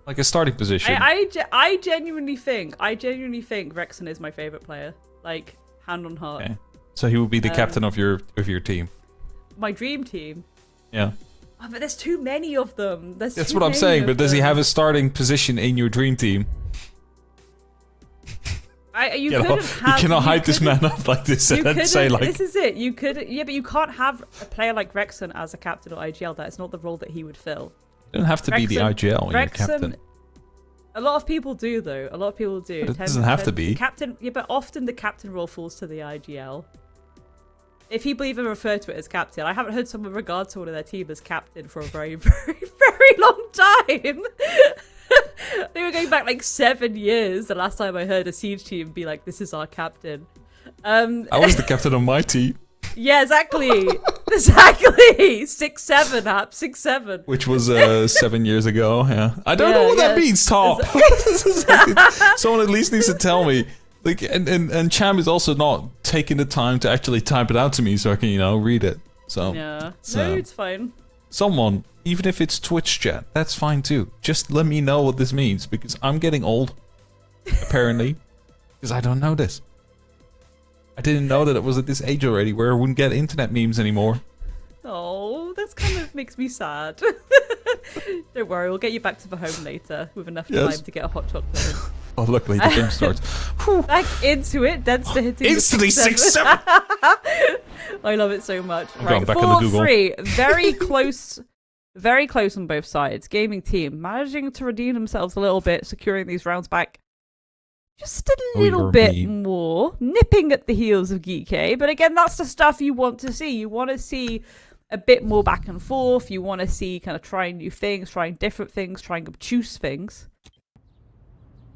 Speaker 1: Like a starting position?
Speaker 2: I genuinely think Rexon is my favorite player. Like, hand on heart.
Speaker 1: Okay. So he would be the captain of your team.
Speaker 2: My dream team.
Speaker 1: Yeah.
Speaker 2: Oh, but there's too many of them.
Speaker 1: That's what I'm saying, but does he have a starting position in your dream team?
Speaker 2: You cannot
Speaker 1: hide this man up like this and say like...
Speaker 2: This is it. You could, yeah, but you can't have a player like Rexon as a captain or IGL. That's not the role that he would fill.
Speaker 1: You don't have to be the IGL when you're captain.
Speaker 2: A lot of people do, though. A lot of people do.
Speaker 1: But it doesn't have to be.
Speaker 2: Captain, yeah, but often the captain role falls to the IGL. If people even refer to it as captain, I haven't heard someone regard someone in their team as captain for a very, very, very long time. They were going back like 7 years. The last time I heard a Siege team be like, "This is our captain."
Speaker 1: I was the captain of my team.
Speaker 2: Yeah, exactly. Exactly. 6-7, Hap. 6-7.
Speaker 1: Which was 7 years ago, yeah. I don't know what that means, Top. Someone at least needs to tell me. Like, and Cham is also not taking the time to actually type it out to me so I can, you know, read it. So
Speaker 2: yeah. No, it's fine.
Speaker 1: Someone, even if it's Twitch chat, that's fine too. Just let me know what this means, because I'm getting old, apparently. Because I don't know this. I didn't know that it was at this age already where I wouldn't get internet memes anymore.
Speaker 2: Oh, that's kind of makes me sad. Don't worry, we'll get you back to the home later with enough time to get a hot chocolate in.
Speaker 1: Oh, luckily the game starts.
Speaker 2: Back into it, Denster hitting
Speaker 1: instantly 6-7.
Speaker 2: I love it so much.
Speaker 1: I'm
Speaker 2: right,
Speaker 1: going back on the Google.
Speaker 2: 4-3, very close on both sides. Gaming team managing to redeem themselves a little bit, securing these rounds back just a little bit more, nipping at the heels of GK. But again, that's the stuff you want to see. You want to see a bit more back and forth. You want to see kind of trying new things, trying different things, trying obtuse things.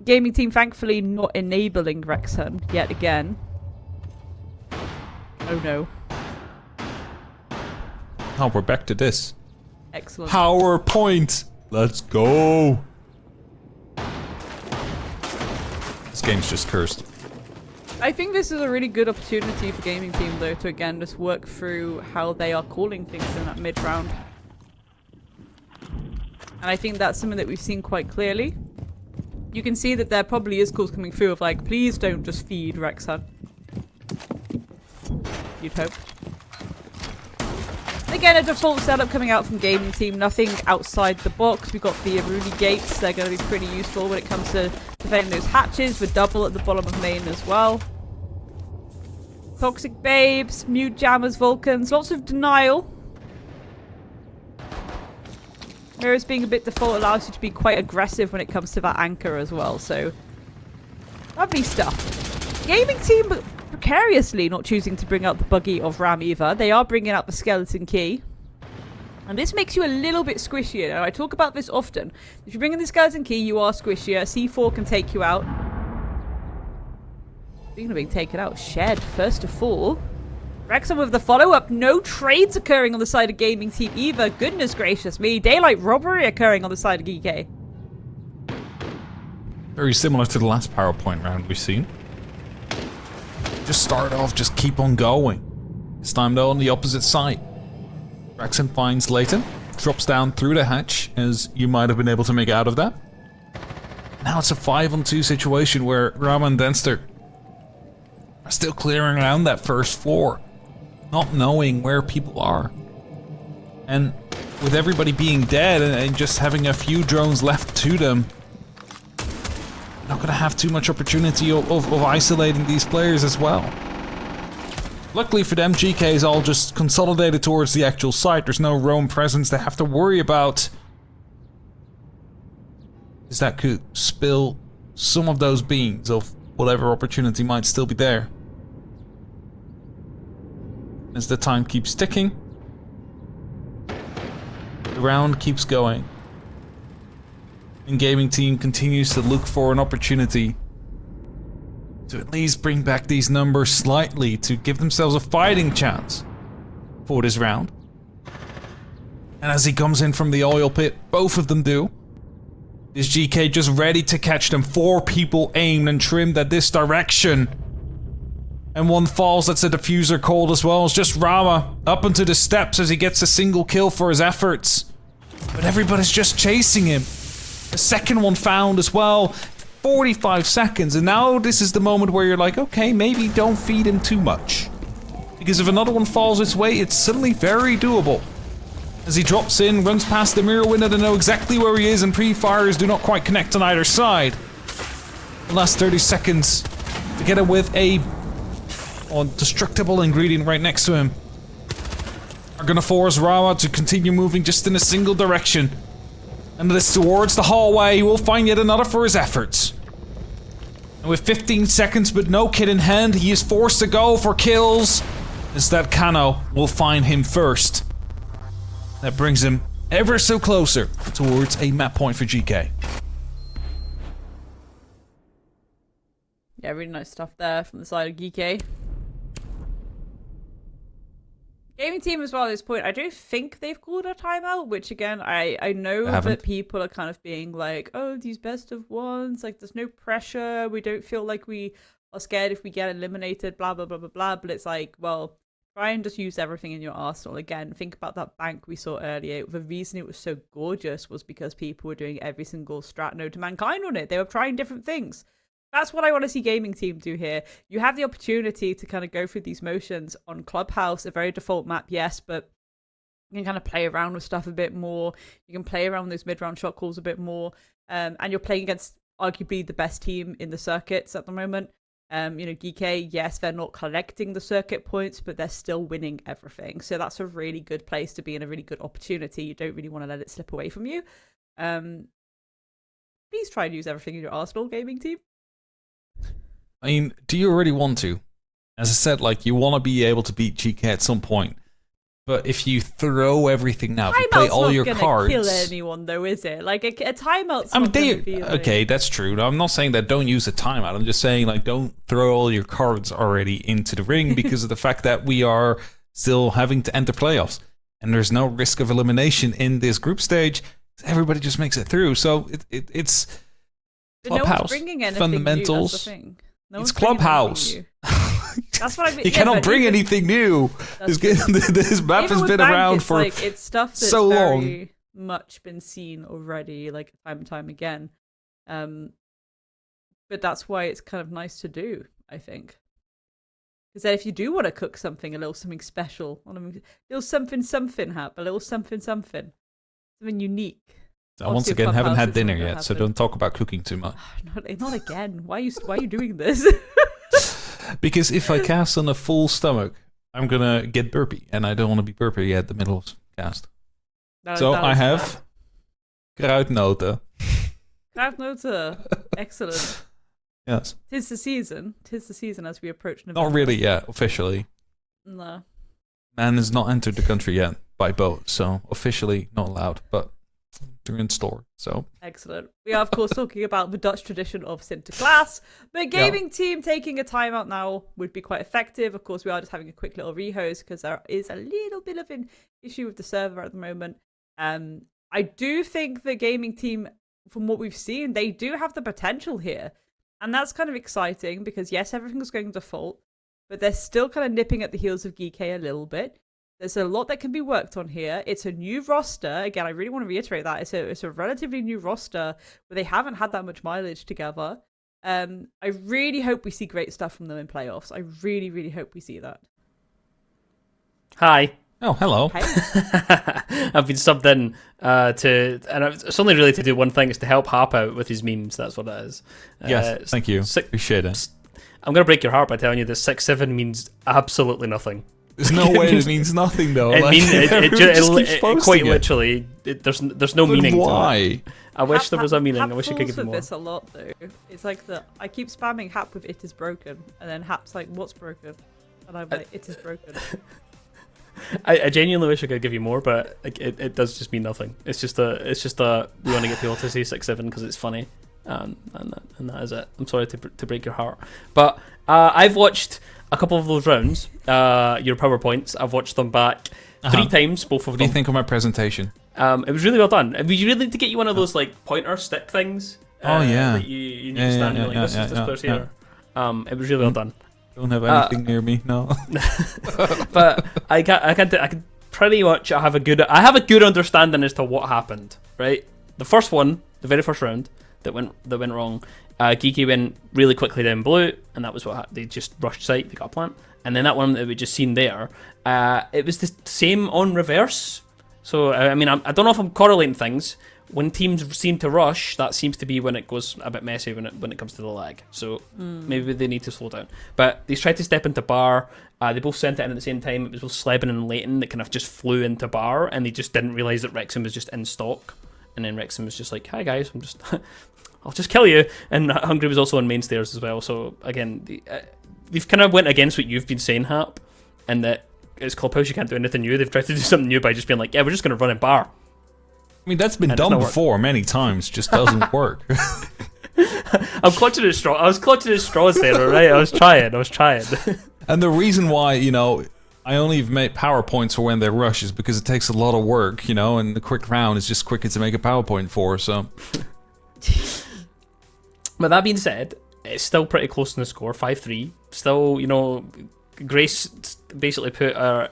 Speaker 2: Gaming team, thankfully, not enabling Rexhun yet again. Oh no.
Speaker 1: Oh, we're back to this.
Speaker 2: Excellent.
Speaker 1: PowerPoint! Let's go! This game's just cursed.
Speaker 2: I think this is a really good opportunity for Gaming Team, though, to again just work through how they are calling things in that mid-round. And I think that's something that we've seen quite clearly. You can see that there probably is calls coming through of like, please don't just feed Rexhun. You'd hope. Again, a default setup coming out from Gaming Team, nothing outside the box. We've got the Aruni gates, they're going to be pretty useful when it comes to defending those hatches, with double at the bottom of main as well. Toxic Babes, Mute Jammers, Vulcans, lots of denial. Mirrors being a bit default allows you to be quite aggressive when it comes to that anchor as well, so lovely stuff. Gaming Team precariously not choosing to bring out the buggy of Ram either. They are bringing out the skeleton key. And this makes you a little bit squishier. And I talk about this often. If you bring in the skeleton key, you are squishier. C4 can take you out. Speaking of being taken out, Shed, first to fall. Rexhun with the follow-up. No trades occurring on the side of Gaming Team either. Goodness gracious me. Daylight robbery occurring on the side of GK.
Speaker 1: Very similar to the last PowerPoint round we've seen. Just start off, just keep on going. This time though on the opposite side. Rexhun finds Leighton, drops down through the hatch, as you might have been able to make out of that. Now it's a 5-on-2 situation where Rama and Denster are still clearing around that first floor, not knowing where people are. And with everybody being dead and just having a few drones left to them, not going to have too much opportunity of isolating these players as well. Luckily for them, GK is all just consolidated towards the actual site. There's no roam presence they have to worry about, because that could spill some of those beans of whatever opportunity might still be there. As the time keeps ticking, the round keeps going. And Gaming Team continues to look for an opportunity to at least bring back these numbers slightly to give themselves a fighting chance for this round. And as he comes in from the oil pit, both of them do. Is GK just ready to catch them? 4 people aimed and trimmed at this direction. And one falls, that's a diffuser called as well. It's just Rama up into the steps as he gets a single kill for his efforts. But everybody's just chasing him. The second one found as well. 45 seconds, and now this is the moment where you're like, okay, maybe don't feed him too much. Because if another one falls his way, it's suddenly very doable. As he drops in, runs past the mirror window to know exactly where he is, and pre-fires do not quite connect on either side. The last 30 seconds to get him with a destructible ingredient right next to him are gonna force Rama to continue moving just in a single direction. And this towards the hallway, he will find yet another for his efforts. And with 15 seconds but no kit in hand, he is forced to go for kills. As that Kano will find him first. That brings him ever so closer towards a map point for GK.
Speaker 2: Yeah, really nice stuff there from the side of GK. Gaming team as well at this point, I don't think they've called a timeout, which again, I know that people are kind of being like, oh, these best of ones, like there's no pressure, we don't feel like we are scared if we get eliminated, blah, blah, blah, blah, blah. But it's like, well, try and just use everything in your arsenal. Again, think about that bank we saw earlier. The reason it was so gorgeous was because people were doing every single strat node to Mankind on it. They were trying different things. That's what I want to see gaming team do here. You have the opportunity to kind of go through these motions on Clubhouse, a very default map, yes, but you can kind of play around with stuff a bit more. You can play around with those mid-round shot calls a bit more. And you're playing against arguably the best team in the circuits at the moment. GK, yes, they're not collecting the circuit points, but they're still winning everything. So that's a really good place to be in, a really good opportunity. You don't really want to let it slip away from you. Please try and use everything in your arsenal, gaming team.
Speaker 1: I mean, do you really want to? As I said, like, you want to be able to beat GK at some point. But if you throw everything now, if you play all your cards...
Speaker 2: Timeout's not going to kill anyone, though, is it? Like, a timeout's not going to be...
Speaker 1: Okay, that's true. No, I'm not saying that don't use a timeout. I'm just saying, like, don't throw all your cards already into the ring because of the fact that we are still having to enter playoffs. And there's no risk of elimination in this group stage. Everybody just makes it through. So it's...
Speaker 2: But Clubhouse, no one's bringing anything
Speaker 1: fundamentals.
Speaker 2: New, that's the thing.
Speaker 1: It's Clubhouse.
Speaker 2: That's what I mean.
Speaker 1: You cannot bring anything new. This map has been around for
Speaker 2: it's stuff that's
Speaker 1: so long.
Speaker 2: Very much been seen already, like time and time again. But that's why it's kind of nice to do, I think. Because then if you do want to cook something, a little something special, a little something hap, a little something something unique.
Speaker 1: Once again, haven't had dinner yet, so don't talk about cooking too much.
Speaker 2: Not again. Why are you doing this?
Speaker 1: Because if I cast on a full stomach, I'm gonna get burpy, and I don't want to be burpy at the middle of cast. So I have kruidnoten.
Speaker 2: Kruidnoten, excellent.
Speaker 1: Yes.
Speaker 2: Tis the season as we approach November.
Speaker 1: Not really yet, officially.
Speaker 2: No.
Speaker 1: Man has not entered the country yet by boat, so officially not allowed, but they're in store, so.
Speaker 2: Excellent. We are, of course, talking about the Dutch tradition of Sinterklaas, but gaming team taking a timeout now would be quite effective. Of course, we are just having a quick little rehost because there is a little bit of an issue with the server at the moment. I do think the gaming team, from what we've seen, they do have the potential here. And that's kind of exciting because, yes, everything's going default, but they're still kind of nipping at the heels of GK a little bit. There's a lot that can be worked on here. It's a new roster. Again, I really want to reiterate that. It's a relatively new roster where they haven't had that much mileage together. I really hope we see great stuff from them in playoffs. I really, really hope we see that.
Speaker 3: Hi.
Speaker 1: Oh, hello.
Speaker 2: Hey.
Speaker 3: I've been subbed in and it's only really to do one thing, is to help Harp out with his memes. That's what it is.
Speaker 1: Yes, thank you. Appreciate it.
Speaker 3: I'm going to break your heart by telling you that 6-7 means absolutely nothing.
Speaker 1: There's no way it means nothing, though.
Speaker 3: Quite literally, there's no meaning
Speaker 1: why?
Speaker 3: to it. I wish there was a meaning. I wish I could give you more.
Speaker 2: This a lot, though. It's like I keep spamming Hap with "it is broken," and then Hap's like, "What's broken?" And I'm like, "It is broken."
Speaker 3: I genuinely wish I could give you more, but it does just mean nothing. It's just a we want to get people to say 6-7 because it's funny, and that is it. I'm sorry to break your heart, but I've watched a couple of those rounds, your PowerPoints. I've watched them back 3 times, both of them.
Speaker 1: What do you think of my presentation?
Speaker 3: It was really well done. Would you really need to get you one of those like pointer stick things?
Speaker 1: Oh yeah.
Speaker 3: That you need to stand and this player's here. It was really well done.
Speaker 1: Don't have anything near me, no.
Speaker 3: But I can pretty much I have a good understanding as to what happened. Right, the very first round that went wrong. Geeky went really quickly down blue, and that was what happened. They just rushed site, they got a plant. And then that one that we just seen there, it was the same on reverse. So, I mean, I don't know if I'm correlating things. When teams seem to rush, that seems to be when it goes a bit messy when it comes to the lag. So, maybe they need to slow down. But they tried to step into bar. They both sent it in at the same time. It was both Sleben and Leighton that kind of just flew into bar, and they just didn't realise that Wrexham was just in stock. and then Wrexham was just like, "Hi guys, I'll just kill you." And Hungary was also on main stairs as well. So again, they've kind of went against what you've been saying, Hap, and that it's Clubhouse, you can't do anything new. They've tried to do something new by just being like, "Yeah, we're just going to run in bar."
Speaker 1: I mean, that's been done before many times. Just doesn't work.
Speaker 3: I'm clutching at straws. I was clutching at straws there, all right? I was trying.
Speaker 1: And the reason why, I only make PowerPoints for when they rush is because it takes a lot of work, and the quick round is just quicker to make a PowerPoint for, so.
Speaker 3: But that being said, it's still pretty close in the score, 5-3. Still, Grace basically put our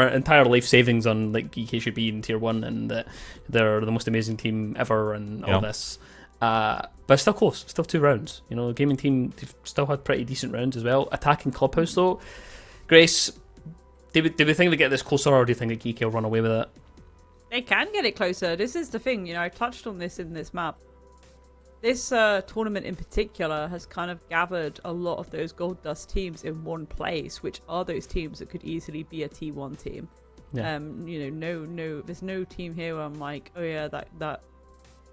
Speaker 3: entire life savings on like GK should be in tier 1 and that they're the most amazing team ever and all this. But it's still close, still 2 rounds. The gaming team, they've still had pretty decent rounds as well. Attacking Clubhouse though, Grace, do we think they get this closer, or do you think that GK will run away with it?
Speaker 2: They can get it closer. This is the thing, I touched on this in this map. This tournament in particular has kind of gathered a lot of those Gold Dust teams in one place, which are those teams that could easily be a T1 team. Yeah. There's no team here where I'm like, oh yeah, that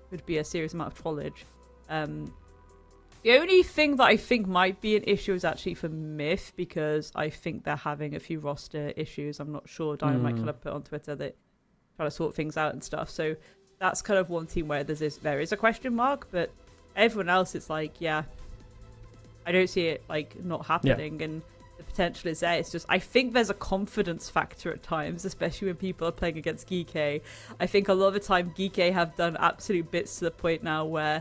Speaker 2: could be a serious amount of trollage. The only thing that I think might be an issue is actually for Myth, because I think they're having a few roster issues. I'm not sure. Dynamite kind of put on Twitter that trying to sort things out and stuff. So that's kind of one team where there is a question mark, but everyone else, it's like, yeah, I don't see it like not happening, and the potential is there. It's just, I think there's a confidence factor at times, especially when people are playing against Geeky. I think a lot of the time Geeky have done absolute bits to the point now where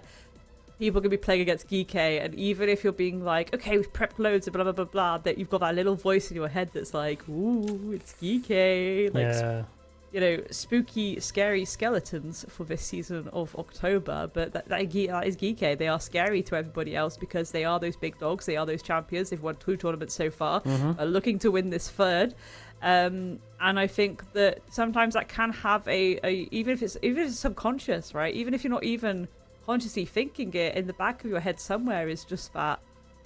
Speaker 2: people can be playing against Geeky, and even if you're being like, okay, we've prepped loads of blah blah blah blah, that you've got that little voice in your head that's like, ooh, it's Geeky, like spooky, scary skeletons for this season of October. But that is Geeky. They are scary to everybody else because they are those big dogs. They are those champions. They've won 2 tournaments so far. Are looking to win this 3rd. And I think that sometimes that can have even if it's subconscious, right? Even if you're not even consciously thinking it, in the back of your head somewhere is just that,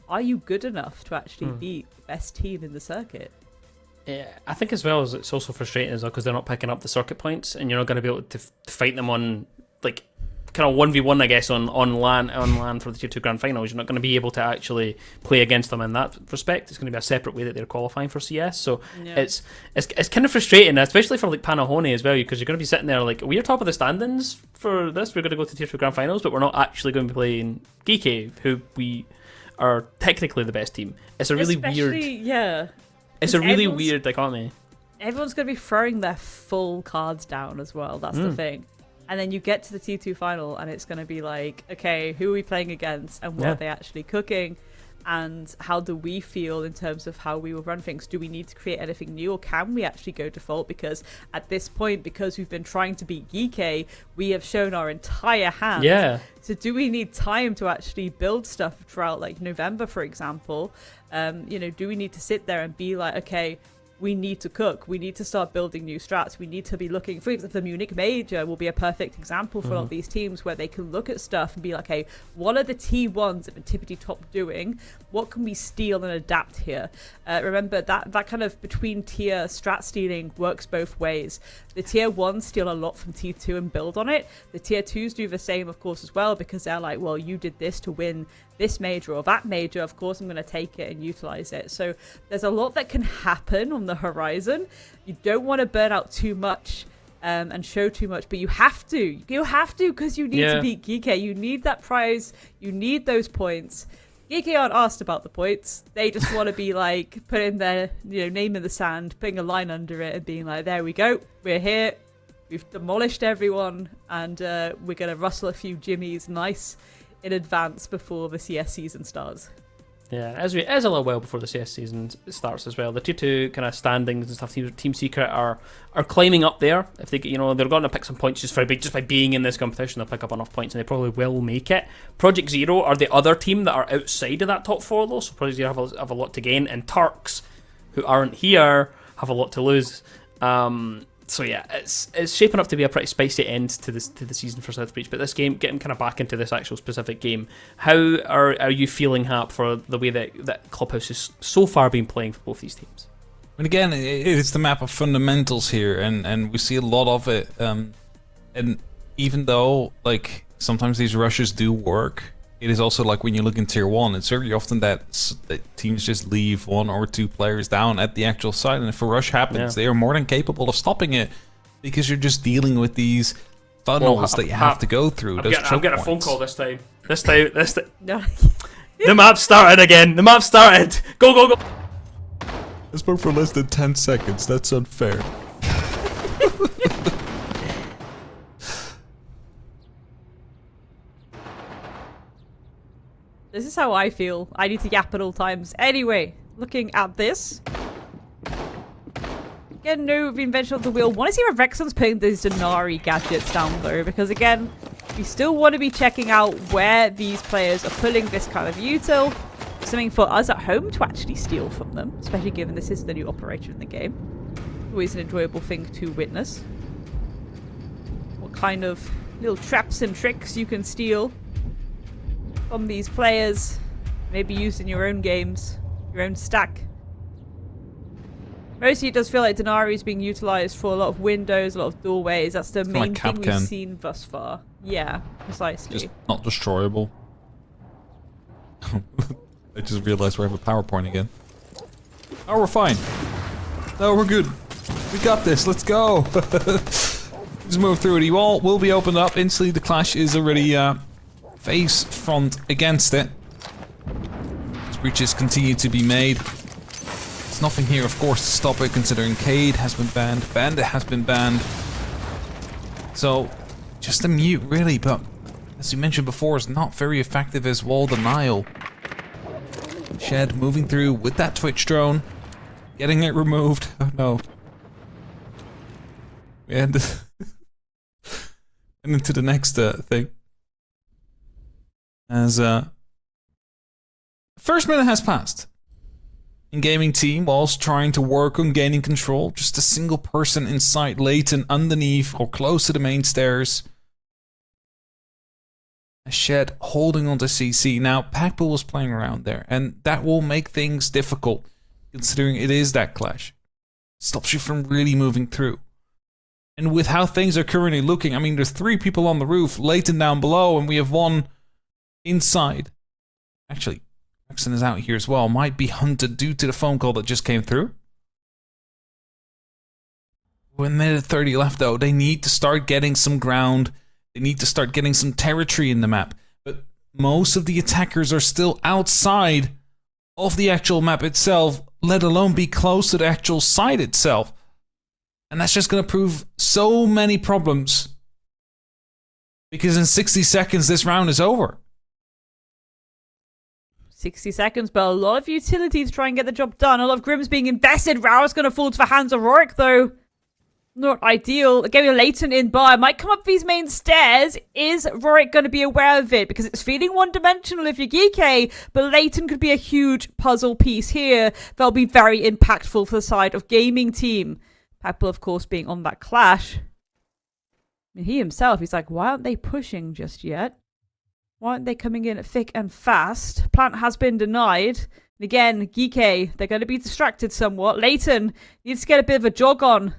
Speaker 2: are you good enough to actually beat the best team in the circuit?
Speaker 3: Yeah, I think as well as it's also frustrating as well because they're not picking up the circuit points, and you're not going to be able to fight them on like kind of 1v1, I guess, on LAN for the Tier 2 Grand Finals. You're not going to be able to actually play against them in that respect. It's going to be a separate way that they're qualifying for CS. So it's kind of frustrating, especially for like Panahone as well, because you're going to be sitting there like, we're top of the standings for this. We're going to go to Tier 2 Grand Finals, but we're not actually going to be playing Geeky, who we are technically the best team. It's a really weird. Yeah. It's a really weird dichotomy.
Speaker 2: Everyone's going to be throwing their full cards down as well. That's the thing. And then you get to the T2 final and it's going to be like, okay, who are we playing against and what are they actually cooking? And how do we feel in terms of how we will run things? Do we need to create anything new, or can we actually go default? Because at this point, because we've been trying to beat Geeky, we have shown our entire hand.
Speaker 3: Yeah.
Speaker 2: So do we need time to actually build stuff throughout like November, for example? Do we need to sit there and be like, okay, we need to cook. We need to start building new strats. We need to be looking, for example, the Munich Major will be a perfect example for a lot of these teams where they can look at stuff and be like, hey, what are the T1s at the tippity top doing? What can we steal and adapt here? Remember that kind of between tier strat stealing works both ways. The tier 1s steal a lot from T2 and build on it. The tier 2s do the same, of course, as well, because they're like, well, you did this to win this major or that major, of course I'm going to take it and utilize it. So there's a lot that can happen on the horizon. You don't want to burn out too much and show too much, but you have to because you need to beat Geeky. You need that prize, you need those points. Geeky aren't asked about the points. They just want to be like putting their name in the sand, putting a line under it and being like, there we go, we're here, we've demolished everyone, and we're going to rustle a few jimmies nice in advance before the CS season starts.
Speaker 3: Yeah, as a little while before the CS season starts as well. The Tier 2 kind of standings and stuff, Team Secret are climbing up there. If they they're going to pick some points just by being in this competition, they'll pick up enough points and they probably will make it. Project Zero are the other team that are outside of that top 4 though, so Project Zero have a lot to gain, and Turks, who aren't here, have a lot to lose. So yeah, it's shaping up to be a pretty spicy end to the season for South Breach. But this game, getting kind of back into this actual specific game, how are you feeling, Hap, for the way that Clubhouse has so far been playing for both these teams?
Speaker 1: And again, it's the map of fundamentals here, and we see a lot of it. And even though like sometimes these rushes do work, it is also like when you look in tier 1, it's very often that teams just leave 1 or 2 players down at the actual site, and if a rush happens, they are more than capable of stopping it, because you're just dealing with these funnels that you have to go through.
Speaker 3: I'm getting a phone call this time. This time.
Speaker 2: No.
Speaker 3: The map started again. The map started. Go, go, go.
Speaker 1: I spoke for less than 10 seconds. That's unfair.
Speaker 2: This is how I feel. I need to yap at all times. Anyway, looking at this. Again, no reinvention of the wheel. Want to see where Rexon's putting these Denari gadgets down though, because again, we still want to be checking out where these players are pulling this kind of util. Something for us at home to actually steal from them, especially given this is the new operator in the game. Always an enjoyable thing to witness. What kind of little traps and tricks you can steal from these players, maybe used in your own games, your own stack. Mostly it does feel like Denari is being utilized for a lot of windows, a lot of doorways. That's the main thing we've seen thus far. Yeah, precisely.
Speaker 1: Just not destroyable. I just realized we have a PowerPoint again. Oh, we're fine. No, we're good. We got this. Let's go. Just move through it. You all will be opened up instantly. The Clash is already face front against it. Breaches continue to be made. There's nothing here, of course, to stop it, considering Cade has been banned, Bandit has been banned. So, just a mute, really, but as we mentioned before, it's not very effective as wall denial. Shed moving through with that Twitch drone, getting it removed. Oh no. And into the next thing. As first minute has passed. In gaming team, whilst trying to work on gaining control, just a single person inside Leighton underneath or close to the main stairs. A Shed holding onto CC. Now, Packbull was playing around there, and that will make things difficult, considering it is that Clash. Stops you from really moving through. And with how things are currently looking, I mean, there's 3 people on the roof, Leighton down below, and we have 1 inside. Actually, Rexon is out here as well. Might be hunted due to the phone call that just came through. With a minute 30 left though, they need to start getting some ground. They need to start getting some territory in the map. But most of the attackers are still outside of the actual map itself, let alone be close to the actual site itself. And that's just going to prove so many problems. Because in 60 seconds, this round is over.
Speaker 2: 60 seconds, but a lot of utility to try and get the job done. A lot of Grims being invested. Rao's going to fall to the hands of Rorik, though. Not ideal. Getting a Leighton in by. Might come up these main stairs. Is Rorik going to be aware of it? Because it's feeling one-dimensional if you're Geeky, but Leighton could be a huge puzzle piece here. They'll be very impactful for the side of gaming team. Packbull, of course, being on that Clash. I mean, he himself, he's like, why aren't they pushing just yet? Why aren't they coming in thick and fast? Plant has been denied. And again, Geeky, they're going to be distracted somewhat. Leighton needs to get a bit of a jog on.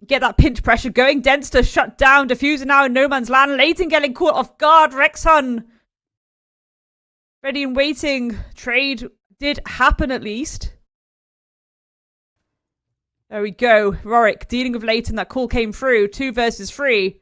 Speaker 2: Get that pinch pressure going. Dempster shut down. Diffuser now in no man's land. Leighton getting caught off guard. Rexon ready and waiting. Trade did happen at least. There we go. Rorik dealing with Leighton. That call came through. 2 versus 3.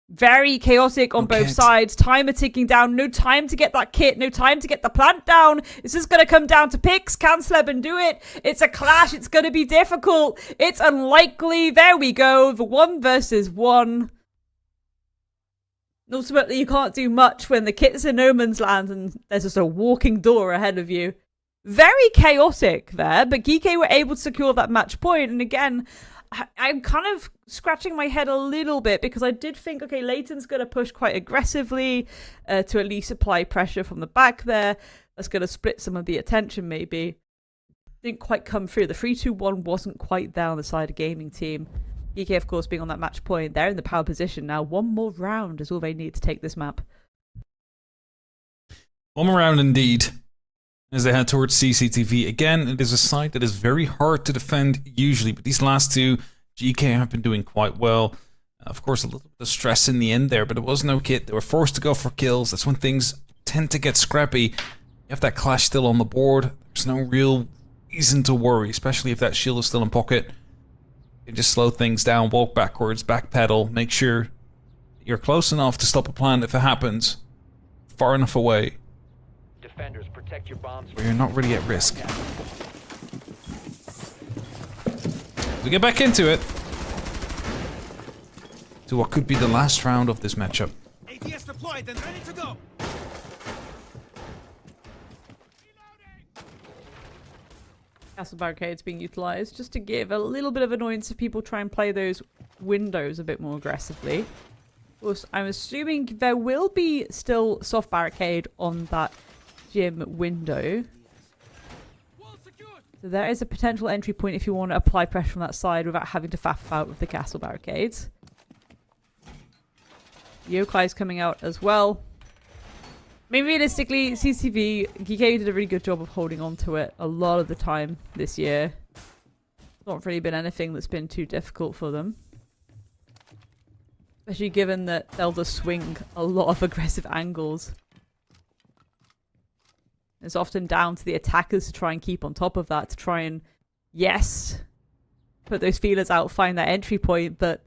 Speaker 2: Very chaotic on both sides. Timer ticking down. No time to get that kit. No time to get the plant down. This is going to come down to picks. Can Sleben do it? It's a Clash. It's going to be difficult. It's unlikely. There we go. The 1 versus 1. Ultimately, you can't do much when the kit's in no man's land and there's just a walking door ahead of you. Very chaotic there, but Geeky were able to secure that match point. And again, I'm kind of scratching my head a little bit because I did think, okay, Leighton's going to push quite aggressively to at least apply pressure from the back there. That's going to split some of the attention maybe. Didn't quite come through. The 3-2-1 wasn't quite there on the side of gaming team. Geeky, of course, being on that match point. They're in the power position now. 1 more round is all they need to take this map.
Speaker 1: 1 more round indeed. As they head towards CCTV. Again, it is a site that is very hard to defend usually, but these last 2, GK have been doing quite well. Of course, a little bit of stress in the end there, but it was no kit. They were forced to go for kills. That's when things tend to get scrappy. You have that clash still on the board. There's no real reason to worry, especially if that shield is still in pocket. You just slow things down, walk backwards, backpedal, make sure you're close enough to stop a plant if it happens, far enough away
Speaker 4: Defenders, protect your bombs.
Speaker 1: where you're not really at risk. We get back into it. To what could be the last round of this matchup.
Speaker 5: ATS deployed and ready to go.
Speaker 2: Castle barricades being utilized just to give a little bit of annoyance if people try and play those windows a bit more aggressively. Of course, I'm assuming there will be still soft barricade on that gym window. So there is a potential entry point if you want to apply pressure on that side without having to faff about with the castle barricades. Yokai's coming out as well. I mean, realistically, CCV, Geeky did a really good job of holding on to it a lot of the time this year. Not really been anything that's been too difficult for them. Especially given that they'll just swing a lot of aggressive angles. It's often down to the attackers to try and keep on top of that, to try and, yes, put those feelers out, find that entry point, but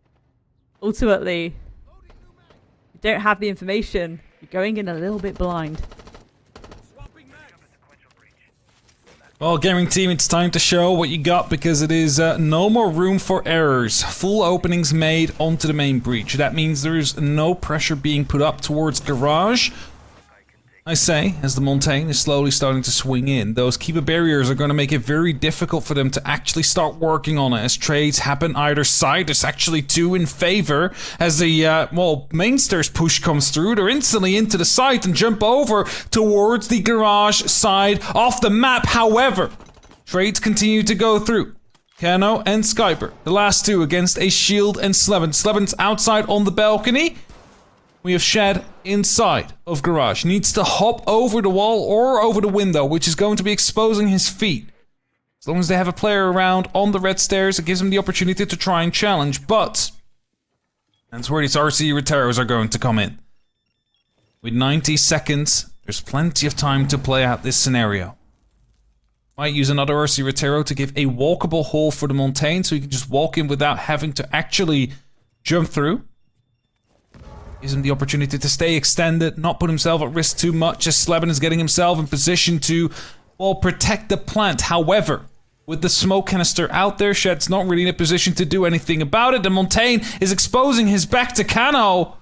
Speaker 2: ultimately, you don't have the information. You're going in a little bit blind.
Speaker 1: Well, gaming team, it's time to show what you got because it is no more room for errors. Full openings made onto the main breach. That means there's no pressure being put up towards garage. I say, as the Montaigne is slowly starting to swing in, those Kiba barriers are going to make it very difficult for them to actually start working on it as trades happen either side. There's actually two in favor as the, Mainsters push comes through. They're instantly into the site and jump over towards the garage side of the map. However, trades continue to go through. Kano and Skyper, the last two against a Shield and Slevin. Slevin's outside on the balcony. We have Shed inside of garage. Needs to hop over the wall or over the window, which is going to be exposing his feet. As long as they have a player around on the red stairs, it gives him the opportunity to try and challenge. But that's where these RC Reteros are going to come in. With 90 seconds, there's plenty of time to play out this scenario. Might use another RC Retero to give a walkable hole for the Montaigne, so he can just walk in without having to actually jump through. Gives him the opportunity to stay extended, not put himself at risk too much as Slevin is getting himself in position to, well, protect the plant. However, with the smoke canister out there, Shed's not really in a position to do anything about it. The Montaigne is exposing his back to Kano.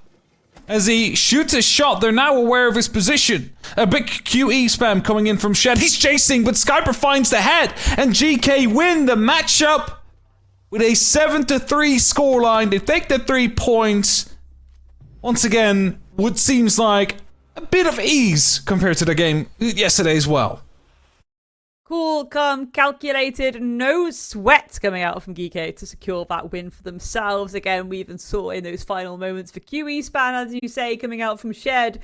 Speaker 1: As he shoots a shot, they're now aware of his position. A big QE spam coming in from Shed. He's chasing, but Skyper finds the head, and GK win the matchup with a 7-3 scoreline. They take the 3 points. Once again, what seems like a bit of ease compared to the game yesterday as well.
Speaker 2: Cool, calm, calculated, no sweat coming out from Geeky to secure that win for themselves. Again, we even saw in those final moments for QE Span, as you say, coming out from Shed.